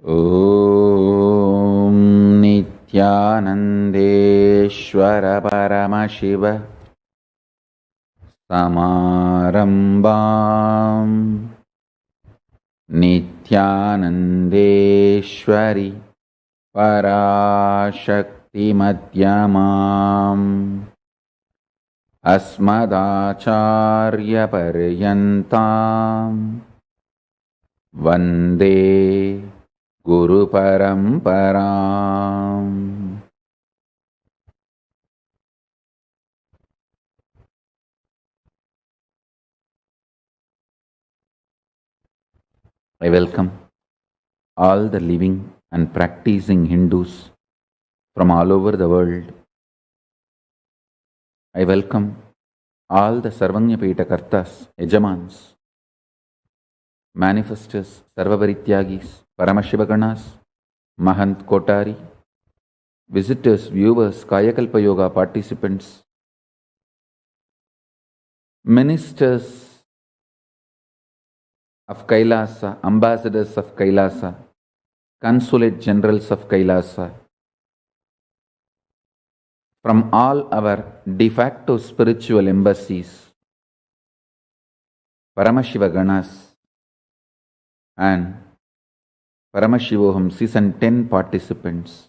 ॐ नित्यानन्देश्वर परमशिव समारम्भां नित्यानन्देश्वरि पराशक्तिमध्यमाम् अस्मदाचार्यपर्यन्तां वन्दे Guru Paramparam. I welcome all the living and practicing Hindus from all over the world. I welcome all the Sarvanyapeta Kartas, Yajamans, manifestors, Sarvabarityagis, Paramashiva Ganas, Mahant Kotari, visitors, viewers, Kayakalpa Yoga participants, ministers of Kailasa, ambassadors of Kailasa, consulate generals of Kailasa, from all our de facto spiritual embassies, Paramashiva Ganas, and Paramashivoham Season 10 participants.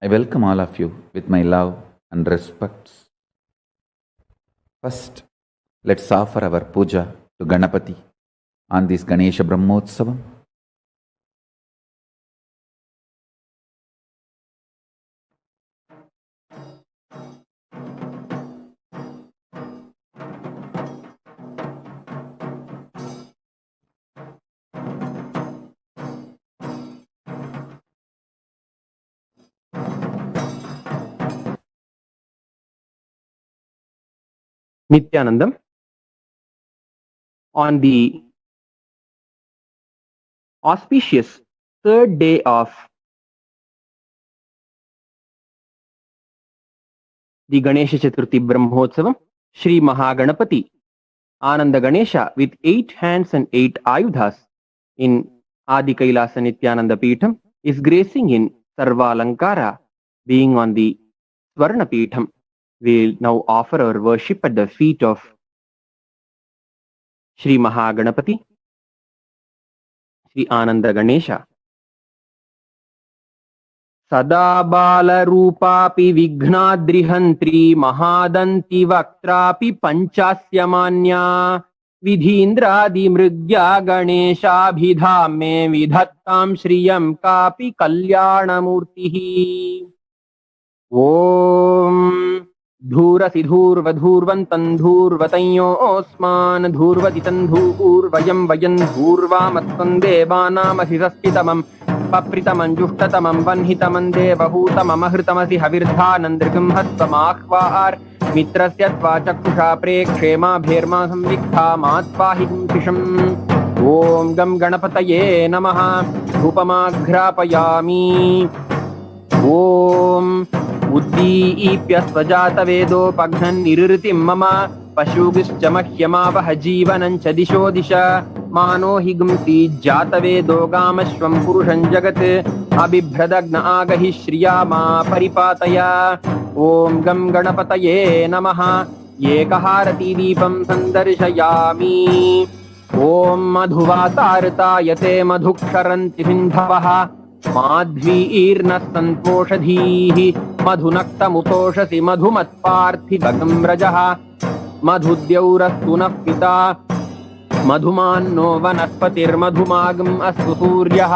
I welcome all of you with my love and respects. First, let's offer our puja to Ganapati on this Ganesha Brahmotsavam. Nithyanandam, on the auspicious third day of the Ganesha Chaturthi Brahmotsavam, Sri Mahaganapati, Ananda Ganesha with 8 hands and 8 ayudhas in Adi Kailasa Nithyananda Peetham is gracing in Sarvalankara, being on the Swarna Peetham. We'll now offer our worship at the feet of Sri Mahaganapati, Sri Ananda Ganesha. Sada bala rupapi vignadrihantri mahadanti vaktrapi panchasyamanya vidhindradi mrigya ganesha bhidhame vidhattam shriyam kapi kalyanamurtihi. Om धूरसि धूर्वधूर्वन्तं धूर्वतयो ओस्मान् धूर्वदितं धूर्वयं वयं धूर्वामत्तं देवानामसि सस्तितमं पप्रितमं जुष्टतमं वह्नितमं देवहूतममहृतमसि हविर्धानन्दृगं हस्वमाह्वार् मित्रस्य त्वा चक्षुषा प्रेक्षेमा भेर्मा संविक्था मात्पाहि किंशिषम् ॐ गं गणपतये नमः धूपमाघ्रापयामि ॐ उद्दीप्य स्वजातवेदोपघ्नन् निरृतिं मम पशुगिश्च मह्यमावह जीवनं च दिशो दिश मानो हि गुंसि जातवेदो गामश्वं पुरुषं जगत् अबिभ्रदग्न आगहि श्रिया मा परिपातय ॐ गं गणपतये नमः एकहारतीदीपं सन्दर्शयामि ॐ मधुवातारतायते मधुक्षरन्ति सिन्धवः माध्वीर्नः सन्तोषधीः मधुनक्तमुतोषसि मधुमत्पार्थिवगं रजः मधुद्यौरस्तु नः पिता मधुमान्नो वनस्पतिर्मधुमागम् अस्तु सूर्यः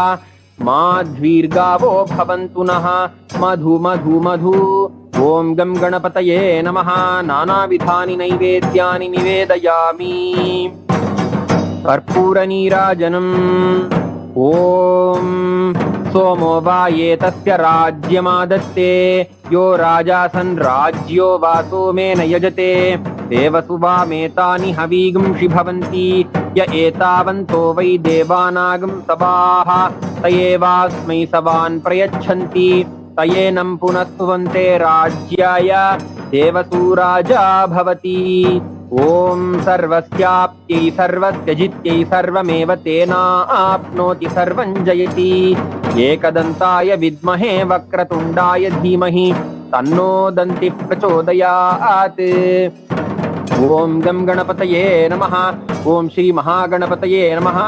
माध्वीर्गावो भवन्तु नः मधु मधु मधु ॐ गं गणपतये नमः नानाविधानि नैवेद्यानि निवेदयामि कर्पूरनीराजनम् ॐ सोमो वा एतस्य राज्यमादत्ते यो राजासन् राज्यो वा सोमेन यजते देवसु वामेतानि हवीगुंषि भवन्ति य एतावन्तो वै देवानागं सवाः त एवास्मै सवान् प्रयच्छन्ति तयेनं पुनः सुवन्ते राज्याय देवसु राजा भवति ॐ सर्वस्याप्त्यै सर्वस्य जित्यै सर्वमेव तेनाप्नोति सर्वं जयति। एकदन्ताय विद्महे वक्रतुण्डाय धीमहि तन्नो दन्तिः प्रचोदयात्। ॐ गं गणपतये नमः। ॐ श्री महागणपतये नमः।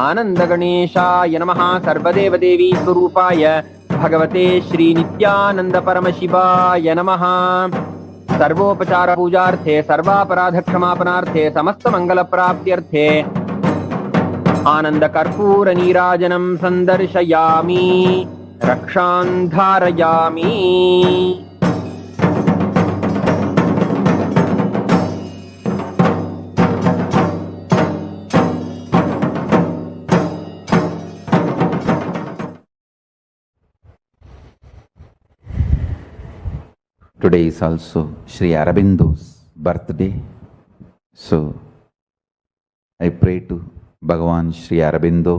आनन्दगणेशाय नमः। सर्वदेवदेवी स्वरूपाय भगवते श्री नित्यानन्द परमशिवाय नमः। सर्वोपचार पूजार्थे सर्वापराध क्षमापनार्थे समस्त मंगल प्राप्त्यर्थे आनंद कर्पूर नीराजनं संदर्शयामि रक्षां धारयामि। Today is also Sri Aurobindo's birthday. So, I pray to Bhagavan Sri Aurobindo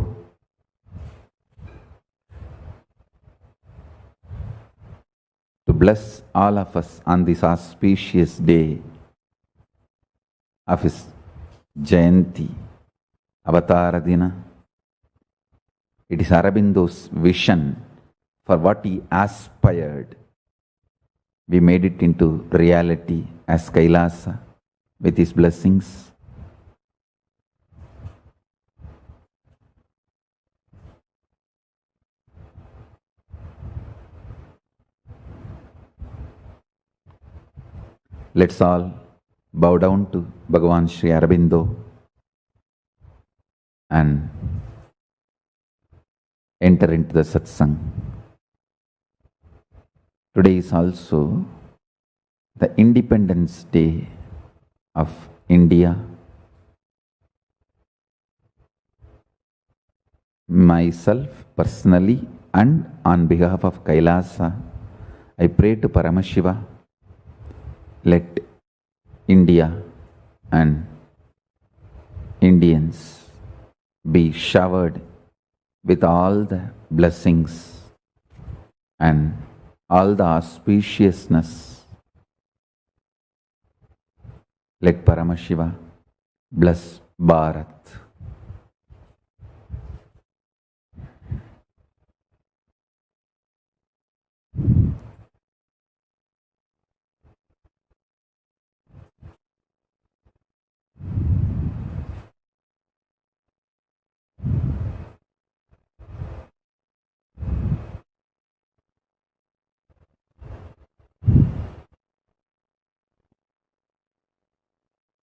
to bless all of us on this auspicious day of his Jayanti, Avatara Dina. It is Aurobindo's vision for what he aspired. We made it into reality as Kailasa with his blessings. Let's all bow down to Bhagavan Sri Aurobindo and enter into the satsang. Today is also the Independence Day of India. Myself personally and on behalf of Kailasa, I pray to Paramashiva, let India and Indians be showered with all the blessings and all the auspiciousness. Let Paramashiva bless Bharat.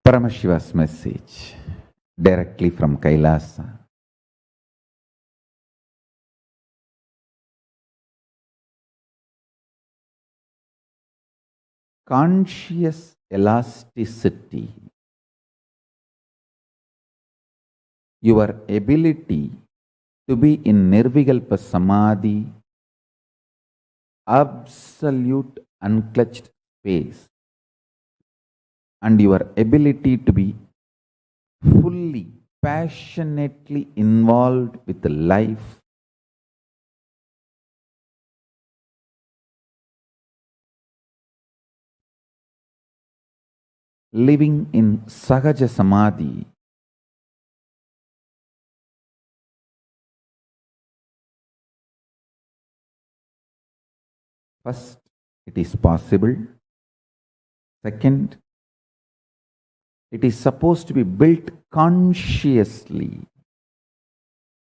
Paramashiva's message directly from Kailasa. Conscious elasticity, your ability to be in Nirvikalpa Samadhi, absolute unclutched space, and your ability to be fully, passionately involved with life, living in Sahaja Samadhi, first, it is possible. Second, it is supposed to be built consciously.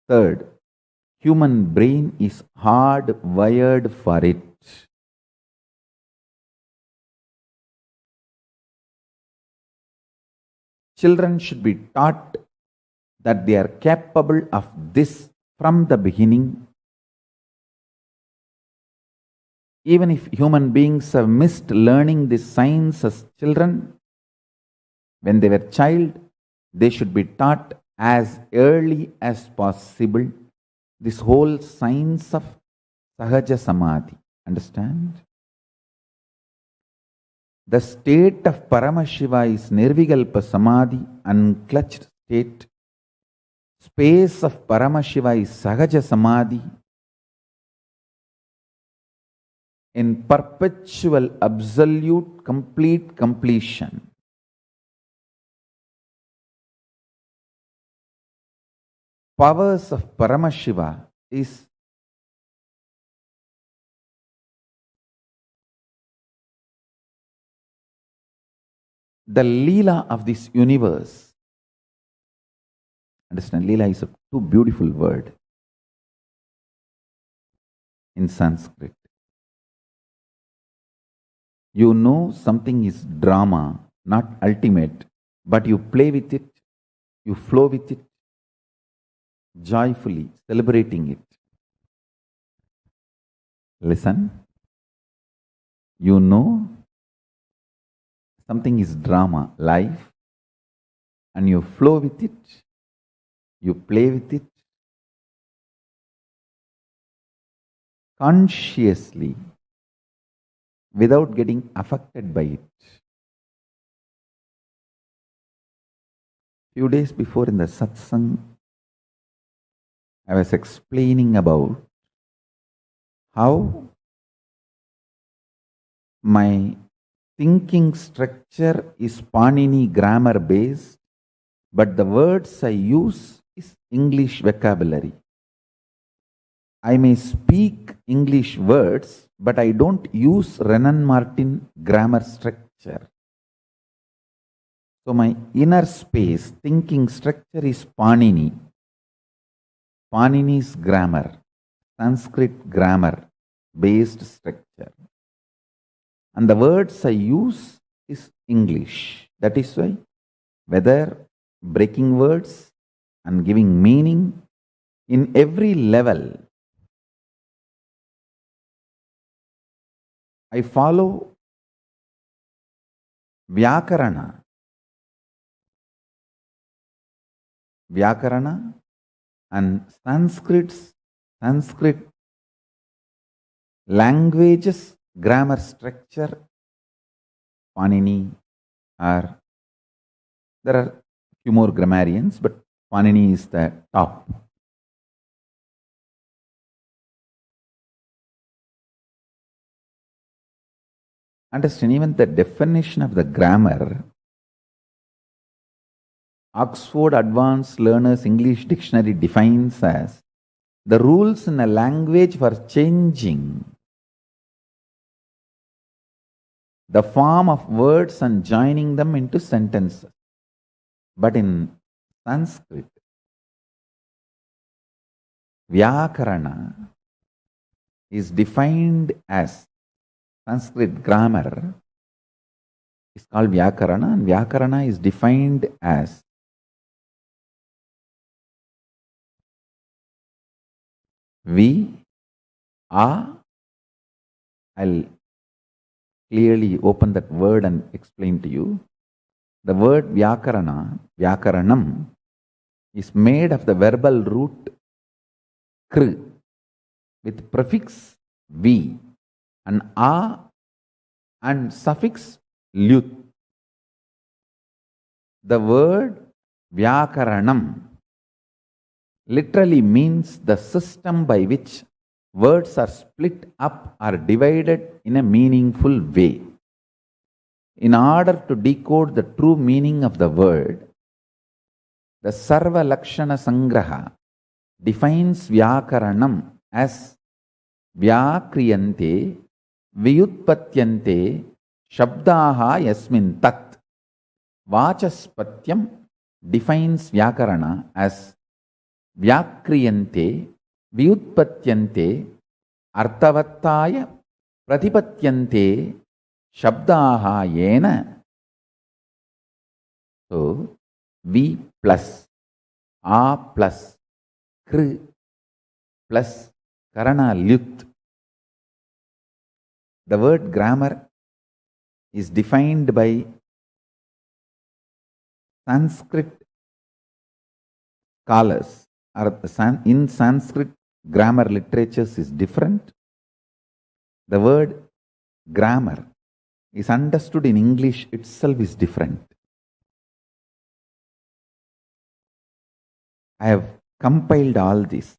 Third, human brain is hardwired for it. Children should be taught that they are capable of this from the beginning. Even if human beings have missed learning this science as children, when they were child, they should be taught as early as possible this whole science of Sahaja Samadhi. Understand? The state of Paramashiva is Nirvikalpa Samadhi, unclutched state. Space of Paramashiva is Sahaja Samadhi, in perpetual, absolute, complete completion. powers of Paramashiva is the Leela of this universe. Understand, Leela is a too beautiful word in Sanskrit. You know something is drama, not ultimate, but you play with it, you flow with it, joyfully celebrating it. Listen, you know something is drama, life, and you flow with it, you play with it consciously without getting affected by it. Few days before in the satsang, I was explaining about how my thinking structure is Panini grammar based, but the words I use is English vocabulary. I may speak English words, but I don't use Renan Martin grammar structure. So my inner space, thinking structure is Panini. Panini's grammar, Sanskrit grammar based structure. And the words I use is English. That is why whether breaking words and giving meaning in every level, I follow Vyakarana. Vyakarana and Sanskrit languages grammar structure, Panini, or there are few more grammarians, but Panini is the top. Understand, even the definition of the grammar, Oxford Advanced Learners English Dictionary defines as the rules in a language for changing the form of words and joining them into sentences. But in Sanskrit, Vyakarana is defined as Sanskrit grammar is called Vyakarana, and Vyakarana is defined as I'll clearly open that word and explain to you. The word Vyakarana, Vyakaranam, is made of the verbal root kr with prefix v and a and suffix lyut. The word Vyakaranam literally means the system by which words are split up or divided in a meaningful way. In order to decode the true meaning of the word, the Sarva Lakshana Sangraha defines Vyakaranam as Vyakriyante Vyutpatyante Shabdaha Yasmin Tat. Vachaspatyam defines Vyakarana as Vyakriyante Vyutpatyante Artavattaya Pratipatyante Shabdaha Yena. So, V plus A plus Kr plus Karana Lyut. The word grammar is defined by Sanskrit scholars, or in Sanskrit grammar literatures is different. The word grammar is understood in English itself is different. I have compiled all this,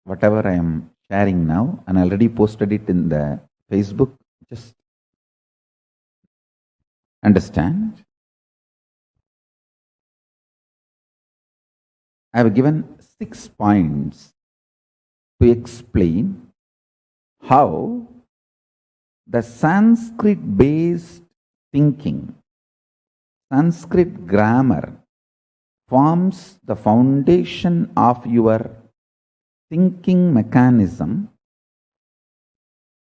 whatever I am sharing now, and I already posted it in the Facebook. Just understand. I have given 6 points to explain how the Sanskrit-based thinking, Sanskrit grammar, forms the foundation of your thinking mechanism,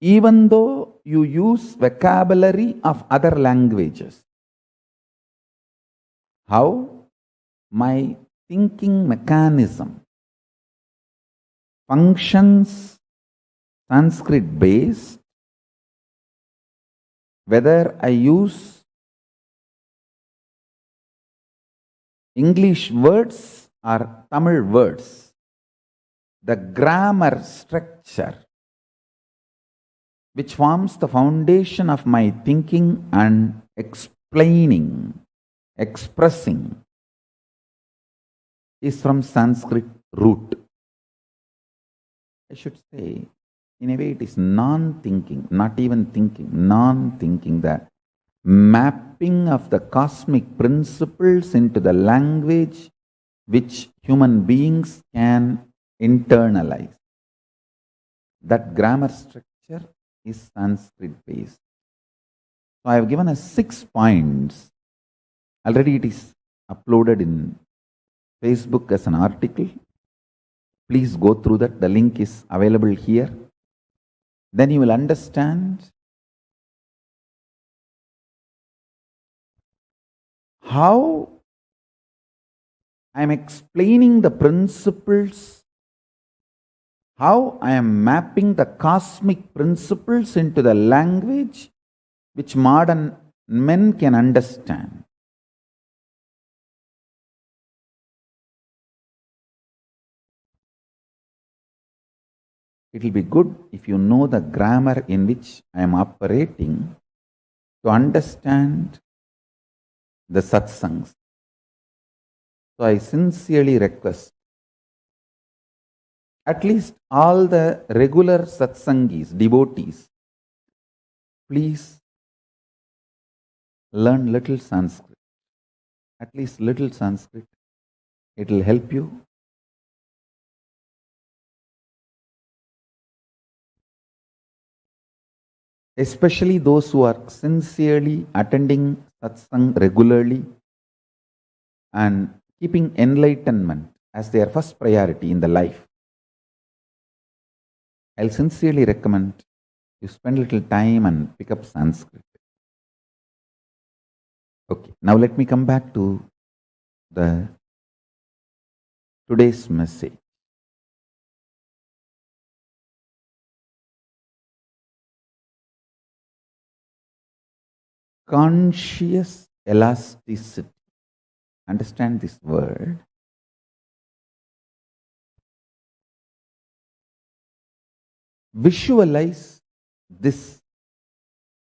even though you use vocabulary of other languages. How my thinking mechanism functions Sanskrit based, whether I use English words or Tamil words, the grammar structure which forms the foundation of my thinking and explaining, expressing, is from Sanskrit root. I should say, in a way it is non-thinking, not even thinking, non-thinking, the mapping of the cosmic principles into the language which human beings can internalize. That grammar structure is Sanskrit based. So I have given us 6 points. Already it is uploaded in Facebook as an article. Please go through that. The link is available here. Then you will understand how I am explaining the principles, how I am mapping the cosmic principles into the language which modern men can understand. It will be good if you know the grammar in which I am operating to understand the satsangs. So I sincerely request at least all the regular satsangis, devotees, please learn little Sanskrit. At least little Sanskrit. It will help you. Especially those who are sincerely attending satsang regularly and keeping enlightenment as their first priority in the life. I'll sincerely recommend you spend a little time and pick up Sanskrit. Okay, now let me come back to today's message. Conscious elasticity. Understand this word. Visualize this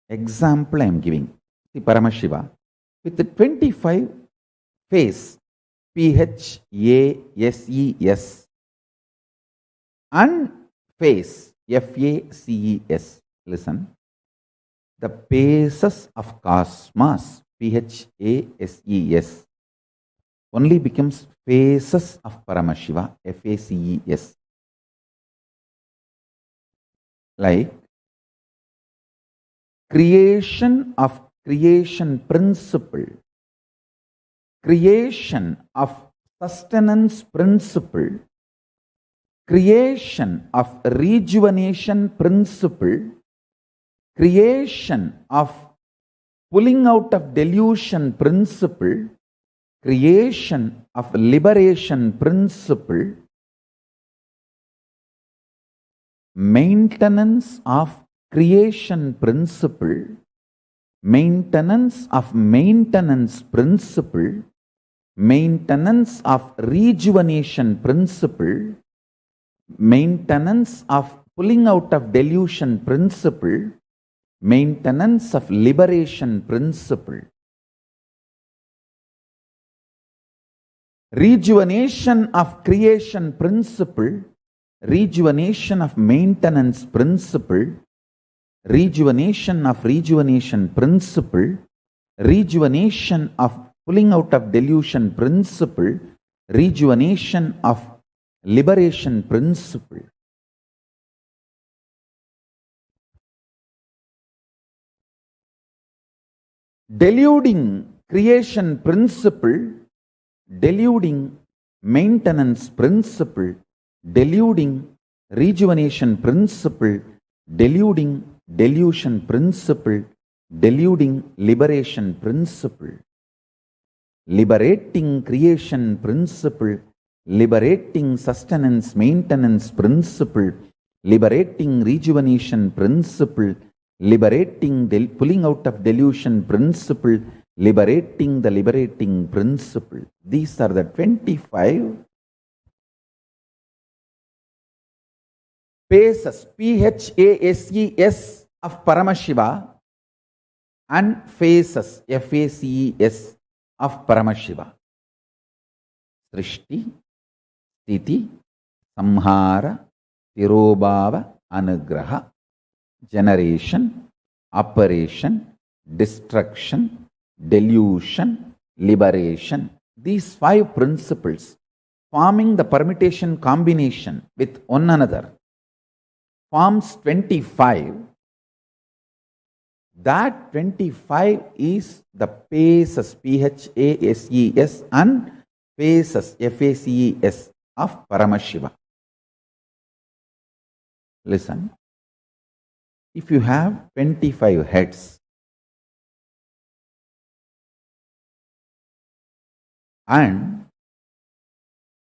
example I am giving. See Paramashiva with the 25 face, PHASES, and face, FACES. Listen. The paces of cosmos, PHASES, only becomes phases of Paramashiva, FACES. Like creation of creation principle, creation of sustenance principle, creation of rejuvenation principle, creation of pulling out of delusion principle, creation of liberation principle, maintenance of creation principle, maintenance of maintenance principle, maintenance of rejuvenation principle, maintenance of pulling out of delusion principle, maintenance of liberation principle. Rejuvenation of creation principle, rejuvenation of maintenance principle, rejuvenation of rejuvenation principle, rejuvenation of pulling out of delusion principle, rejuvenation of liberation principle. Deluding creation principle, deluding maintenance principle, deluding rejuvenation principle, deluding delusion principle, deluding liberation principle, liberating creation principle, liberating sustenance maintenance principle, liberating rejuvenation principle, liberating pulling out of delusion principle, liberating the liberating principle. These are the 25 phases, PHASES of Paramashiva and phases, FACES of Paramashiva. Srishti, Sthiti, Samhara, Tirobhava, Anugraha. Generation, operation, destruction, delusion, liberation. These 5 principles forming the permutation combination with one another forms 25. That 25 is the phases, PHASES and phases, FACES of Paramashiva. Listen. If you have 25 heads and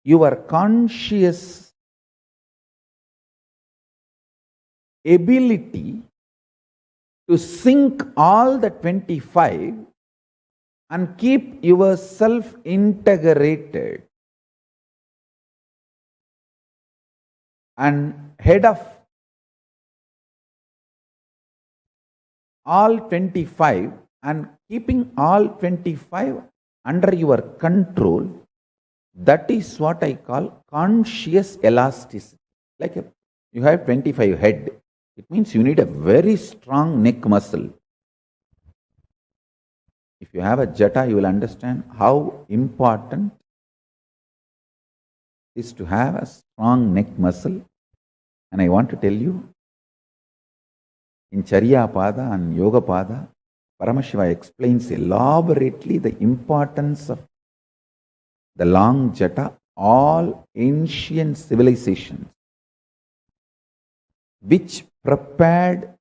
your conscious ability to sync all the 25 and keep yourself integrated and head of all 25 and keeping all 25 under your control, that is what I call conscious elasticity. Like you have 25 head, it means you need a very strong neck muscle. If you have a jata, you will understand how important it is to have a strong neck muscle. And I want to tell you, in Charya Pada and Yoga Pada, Paramashiva explains elaborately the importance of the long jata. All ancient civilizations which prepared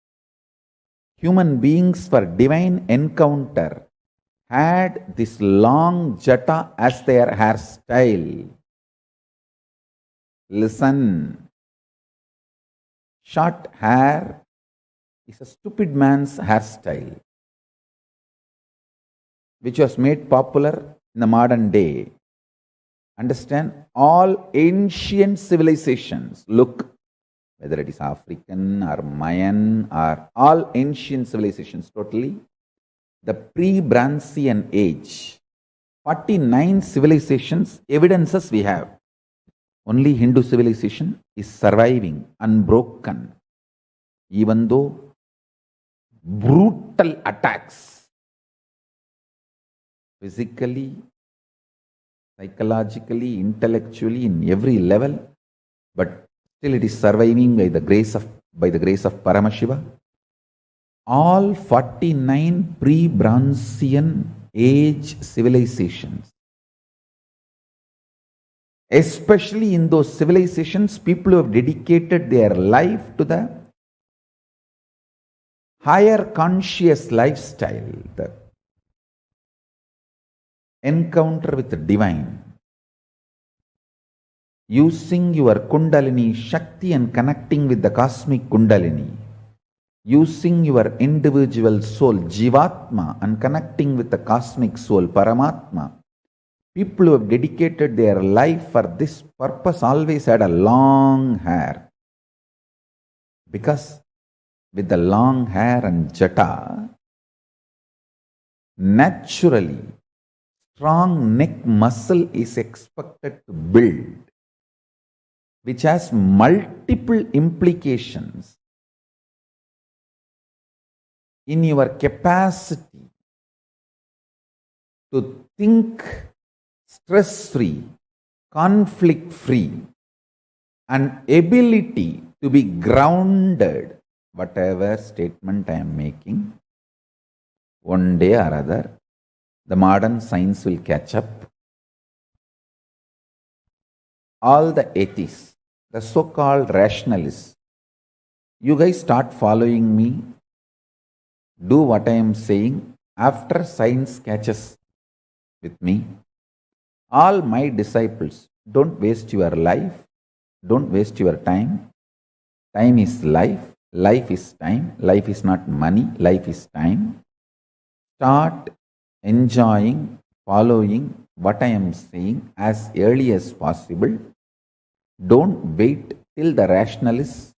human beings for divine encounter had this long jata as their hairstyle. Listen, short hair is a stupid man's hairstyle, which was made popular in the modern day. Understand, all ancient civilizations, look, whether it is African or Mayan or all ancient civilizations totally, the pre-Brancian age, 49 civilizations, evidences we have. Only Hindu civilization is surviving, unbroken, even though brutal attacks, physically, psychologically, intellectually, in every level, but still it is surviving by the grace of Paramashiva. All 49 pre-Brancian age civilizations, especially in those civilizations, people who have dedicated their life to the higher conscious lifestyle, the encounter with the divine, using your Kundalini Shakti and connecting with the cosmic Kundalini, using your individual soul, Jivatma, and connecting with the cosmic soul, Paramatma. People who have dedicated their life for this purpose always had a long hair. Because with the long hair and jata, naturally, strong neck muscle is expected to build, which has multiple implications in your capacity to think stress-free, conflict-free, an ability to be grounded, whatever statement I am making, one day or other, the modern science will catch up. All the atheists, the so-called rationalists, you guys start following me, do what I am saying. After science catches with me, all my disciples, don't waste your life, don't waste your time. Time is life, life is time, life is not money, life is time. Start enjoying, following what I am saying as early as possible. Don't wait till the rationalists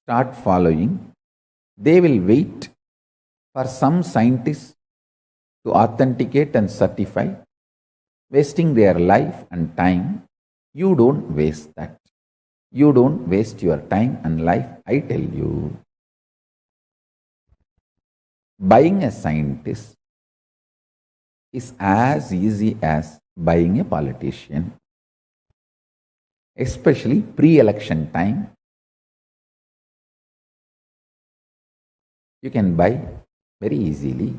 start following. They will wait for some scientists to authenticate and certify, wasting their life and time. You don't waste that. You don't waste your time and life, I tell you. Buying a scientist is as easy as buying a politician, especially pre-election time. You can buy very easily.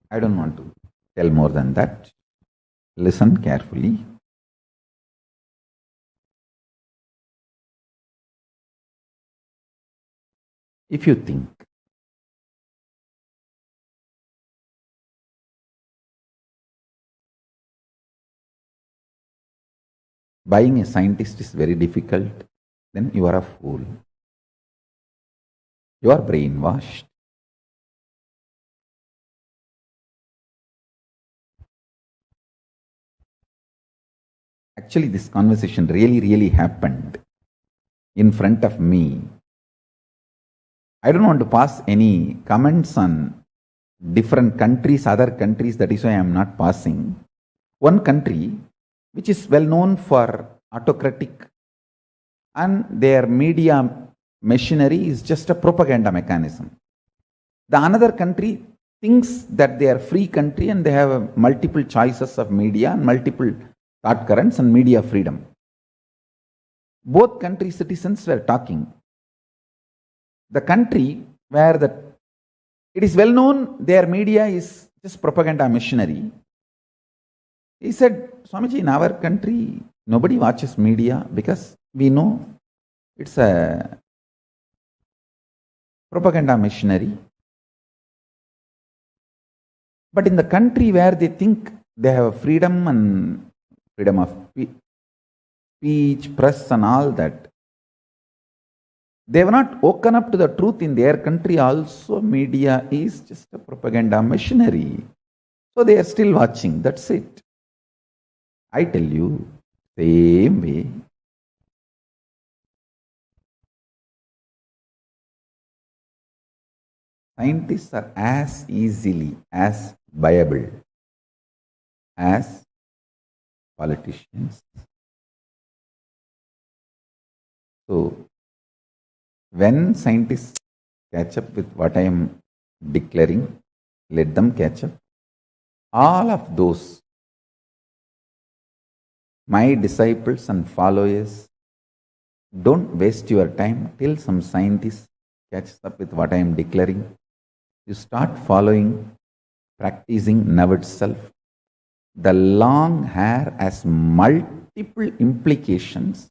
I don't want to tell more than that. Listen carefully. If you think buying a scientist is very difficult, then you are a fool. You are brainwashed. Actually, this conversation really happened in front of me. I don't want to pass any comments on different countries, other countries, that is why I am not passing. One country which is well known for autocratic, and their media machinery is just a propaganda mechanism. The another country thinks that they are free country and they have multiple choices of media and multiple thought currents and media freedom. Both country citizens were talking. The country where it is well known their media is just propaganda machinery. He said, Swamiji, in our country, nobody watches media because we know it's a propaganda machinery. But in the country where they think they have freedom and freedom of speech, press and all that, they have not woken up to the truth. In their country also, media is just a propaganda machinery. So they are still watching, that's it. I tell you, same way. Scientists are as easily as viable as politicians. So, when scientists catch up with what I am declaring, let them catch up. All of those, my disciples and followers, don't waste your time till some scientist catches up with what I am declaring. You start following, practicing now itself. The long hair has multiple implications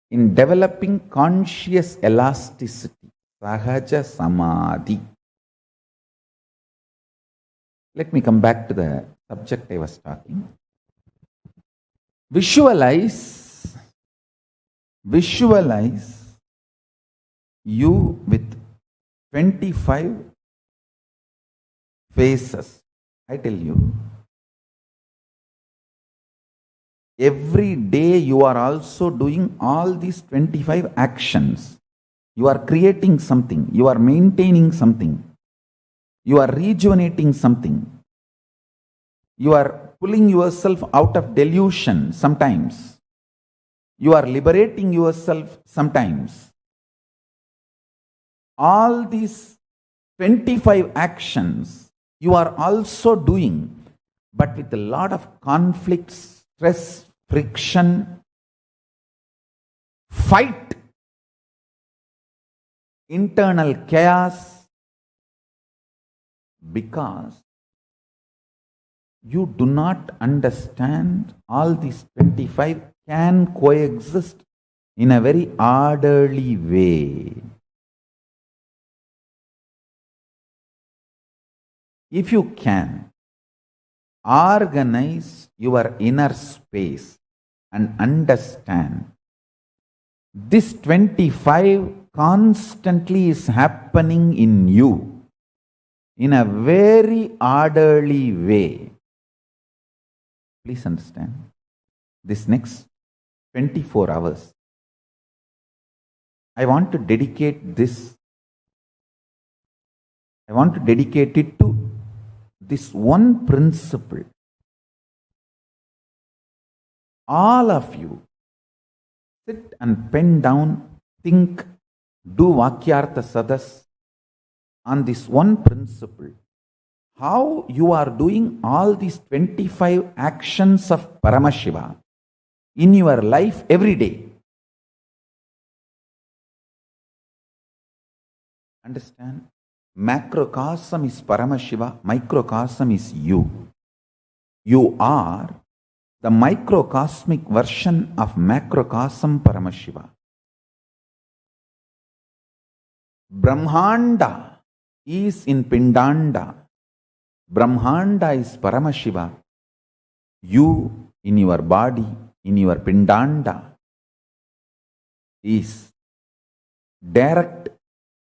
in developing conscious elasticity, sahaja samadhi. Let me come back to the subject I was talking. Visualize you with 25 faces. I tell you, every day you are also doing all these 25 actions. You are creating something, you are maintaining something, you are rejuvenating something, you are pulling yourself out of delusion sometimes, you are liberating yourself sometimes. all these 25 actions you are also doing, but with a lot of conflict, stress, friction, fight, internal chaos, because you do not understand all these 25 can coexist in a very orderly way. If you can organize your inner space and understand this 25 constantly is happening in you in a very orderly way. Please understand, this next 24 hours, I want to dedicate it to this one principle. All of you sit and pen down, think, do Vakyartha Sadas on this one principle. How you are doing all these 25 actions of Paramashiva in your life every day. Understand? Macrocosm is Paramashiva, microcosm is you. You are the microcosmic version of macrocosm Paramashiva. Brahmanda is in Pindanda. Brahmanda is Paramashiva. You in your body, in your Pindanda, is direct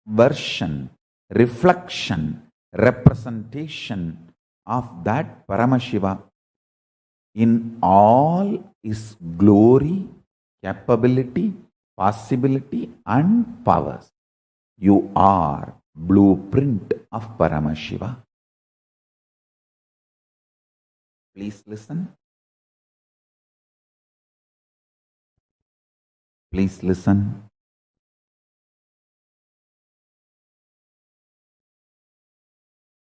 version, reflection, representation of that Paramashiva in all its glory, capability, possibility and powers. You are blueprint of Paramashiva. Please listen. Please listen.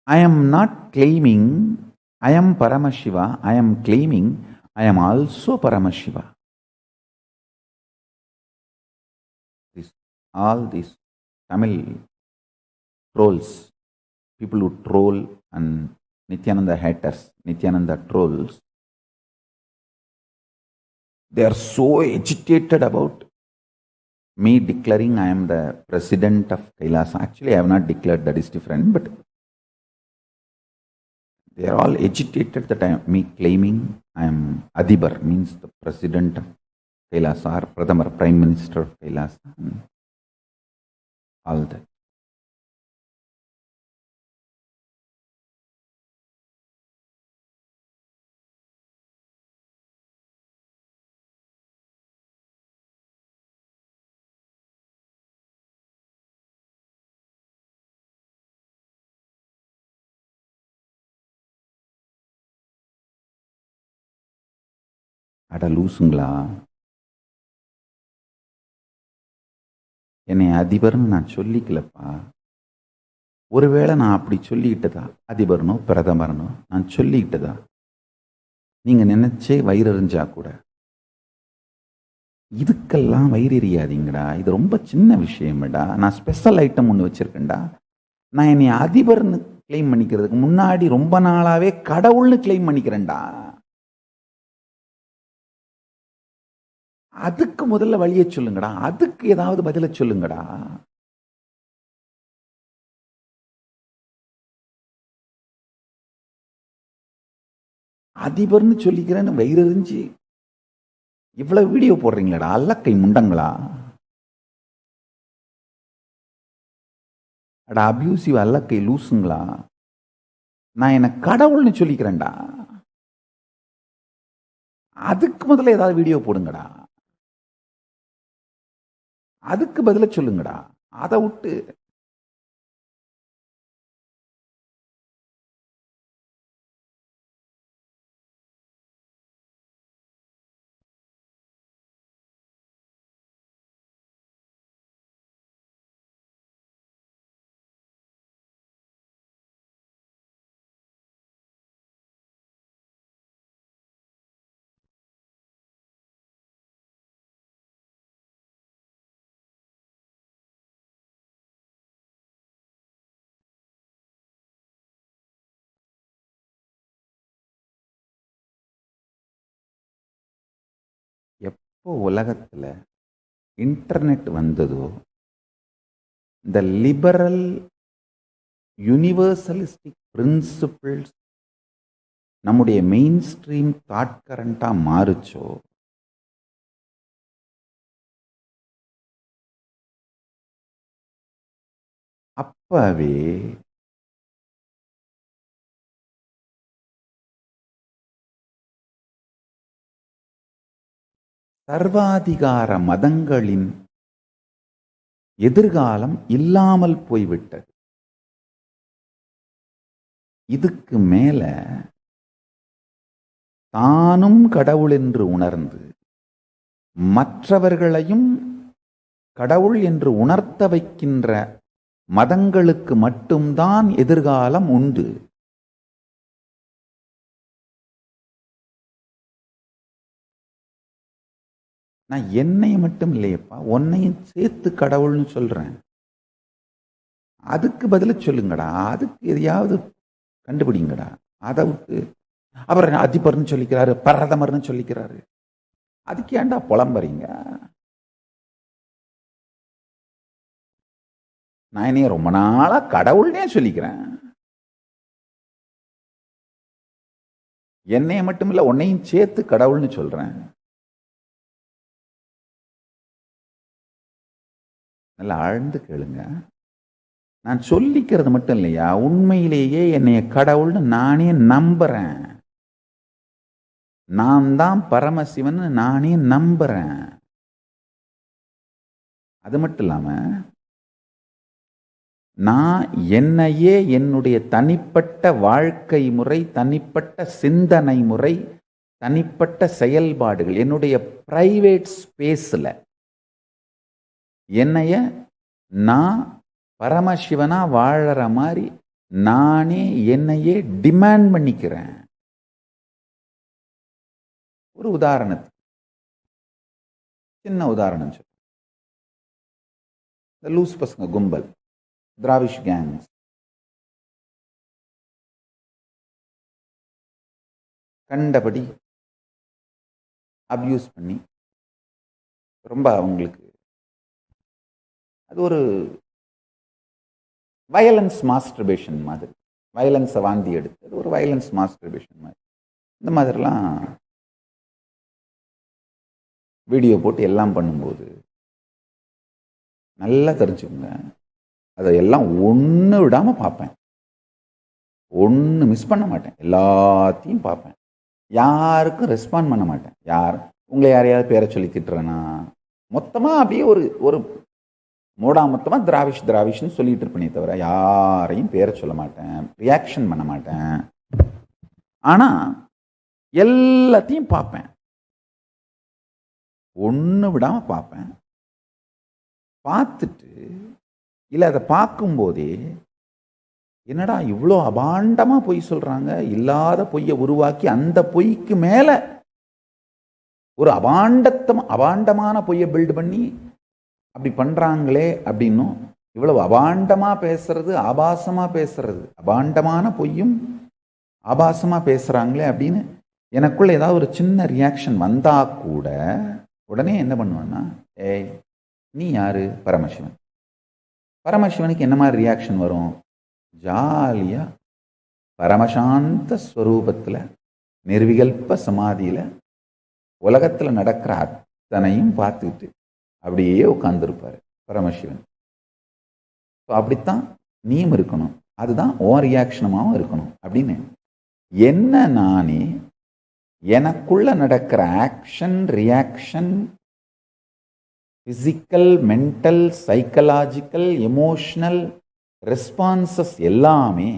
I am not claiming I am Paramashiva. I am claiming I am also Paramashiva. All these Tamil trolls, people who troll and Nithyananda haters, Nithyananda trolls, they are so agitated about me declaring I am the president of Kailasa. Actually, I have not declared, that is different, but they are all agitated that I am me claiming I am Adibar, means the president of Kailasa, or Pradhamar, Prime Minister of Kailasa, and all that. அட லூசுங்களா, என்னை அதிபர்னு நான் சொல்லிக்கலப்பா. ஒருவேளை நான் அப்படி சொல்லிக்கிட்டதா, அதிபர்னோ பிரதமர்னோ நான் சொல்லிக்கிட்டதா, நீங்க நினைச்சே வயிறறிஞ்சா கூட இதுக்கெல்லாம் வயிறறியாதீங்கடா. இது ரொம்ப சின்ன விஷயம்டா. நான் ஸ்பெஷல் ஐட்டம் ஒன்று வச்சிருக்கேன்டா. நான் என்னை அதிபர்னு கிளைம் பண்ணிக்கிறதுக்கு முன்னாடி ரொம்ப நாளாவே கடவுள்னு கிளைம் பண்ணிக்கிறேன்டா. அதுக்கு முதல்ல வழியை சொல்லுங்கடா. அதுக்கு ஏதாவது பதில சொல்லுங்கடா. அதிபர்னு சொல்லிக்கிறேன்னு வயிறறிஞ்சு இவ்வளவு வீடியோ போடுறீங்களா அல்லக்கை முண்டங்களா? அட அபியூசிவ் அல்லக்கை லூசுங்களா. நான் என்ன கடவுள்னு சொல்லிக்கிறேன்டா. அதுக்கு முதல்ல ஏதாவது வீடியோ போடுங்கடா. அதுக்கு பதில சொல்லுங்கடா. அதை விட்டு எப்போ உலகத்தில் இன்டர்நெட் வந்ததோ, இந்த லிபரல் யூனிவர்சலிஸ்டிக் பிரின்சிபிள்ஸ் நம்முடைய மெயின் ஸ்ட்ரீம் தாட் கரண்டா மாறுச்சோ, அப்பவே சர்வாதிகார மதங்களின் எதிர்காலம் இல்லாமல் போய்விட்டது. இதுக்கு மேல தானும் கடவுள் என்று உணர்ந்து மற்றவர்களையும் கடவுள் என்று உணர்த்த வைக்கின்ற மதங்களுக்கு மட்டும்தான் எதிர்காலம் உண்டு. நான் என்னை மட்டும் இல்லையப்பா, உன்னையும் சேர்த்து கடவுள்னு சொல்றேன். அதுக்கு பதில சொல்லுங்கடா, அதுக்கு எதையாவது கண்டுபிடிங்கடா. அதை விட்டு அப்புறம் அதிபர்னு சொல்லிக்கிறாரு, பிரதமர்னு சொல்லிக்கிறாரு, அதுக்கு ஏன்டா புலம்புறீங்க? நான் என்னைய ரொம்ப நாளா கடவுள்னே சொல்லிக்கிறேன். என்னைய மட்டும் இல்ல, உன்னையும் சேர்த்து கடவுள்னு சொல்றேன். நல்லா ஆழ்ந்து கேளுங்க. நான் சொல்லிக்கிறது மட்டும் இல்லையா, உண்மையிலேயே என்னைய கடவுள்னு நானே நம்புறேன். நான் தான் பரமசிவன் நானே நம்புறேன். அது மட்டும் இல்லாம நான் என்னையே என்னுடைய தனிப்பட்ட வாழ்க்கை முறை, தனிப்பட்ட சிந்தனை முறை, தனிப்பட்ட செயல்பாடுகள், என்னுடைய பிரைவேட் ஸ்பேஸ்ல என்னைய நான் பரமசிவனா வாழற மாதிரி நானே என்னையே டிமாண்ட் பண்ணிக்கிறேன். ஒரு உதாரணத்துக்கு, சின்ன உதாரணம் சொல்றேன். இந்த லூஸ் பசங்க கும்பல், திராவிஷ் கேங்ஸ், கண்டபடி அபியூஸ் பண்ணி ரொம்ப அவங்களுக்கு அது ஒரு வயலன்ஸ் மாஸ்டர்பேஷன் மாதிரி, வயலன்ஸை வாந்தி எடுத்து ஒரு வயலன்ஸ் மாஸ்டர்பேஷன் மாதிரி, இந்த மாதிரிலாம் வீடியோ போட்டு எல்லாம் பண்ணும்போது நல்லா தெரிஞ்சுக்கோங்க, அதையெல்லாம் ஒன்று விடாமல் பார்ப்பேன். ஒன்று மிஸ் பண்ண மாட்டேன், எல்லாத்தையும் பார்ப்பேன். யாருக்கும் ரெஸ்பாண்ட் பண்ண மாட்டேன். உங்களை யாரையாவது பேரை சொல்லி திட்டுறேன்னா மொத்தமாக அப்படியே ஒரு மூடா மொத்தமாக திராவிஷ்னு சொல்லிட்டு இருப்பேனே தவிர யாரையும் பேரை சொல்ல மாட்டேன், ரியாக்ஷன் பண்ண மாட்டேன். ஆனால் எல்லாத்தையும் பார்ப்பேன், ஒன்று விடாமல் பார்ப்பேன். பார்த்துட்டு இல்லை அதை பார்க்கும்போதே என்னடா இவ்வளோ அபாண்டமாக பொய் சொல்கிறாங்க, இல்லாத பொய்யை உருவாக்கி அந்த பொய்க்கு மேலே ஒரு அபாண்டமான பொய்யை பில்டு பண்ணி அப்படி பண்ணுறாங்களே அப்படின்னும், இவ்வளவு அபாண்டமாக பேசுறது, ஆபாசமாக பேசுறது, அபாண்டமான பொய்யும் ஆபாசமாக பேசுகிறாங்களே அப்படின்னு எனக்குள்ள ஏதாவது ஒரு சின்ன ரியாக்ஷன் வந்தா கூட உடனே என்ன பண்ணுவேன்னா, ஏய் நீ யாரு? பரமசிவன். பரமசிவனுக்கு என்ன மாதிரி ரியாக்ஷன் வரும்? ஜாலியாக பரமசாந்த ஸ்வரூபத்தில் நிர்விகல்ப சமாதியில் உலகத்தில் நடக்கிற அத்தனையும் பார்த்துக்கிட்டு அப்படியே உட்கார்ந்துருப்பார் பரமசிவன். அப்படித்தான் நீயும் இருக்கணும், அதுதான் ஓ ரியாக்ஷனமாகவும் இருக்கணும் அப்படின்னு என்ன நானே எனக்குள்ள நடக்கிற action, reaction, physical, mental, psychological, emotional responses எல்லாமே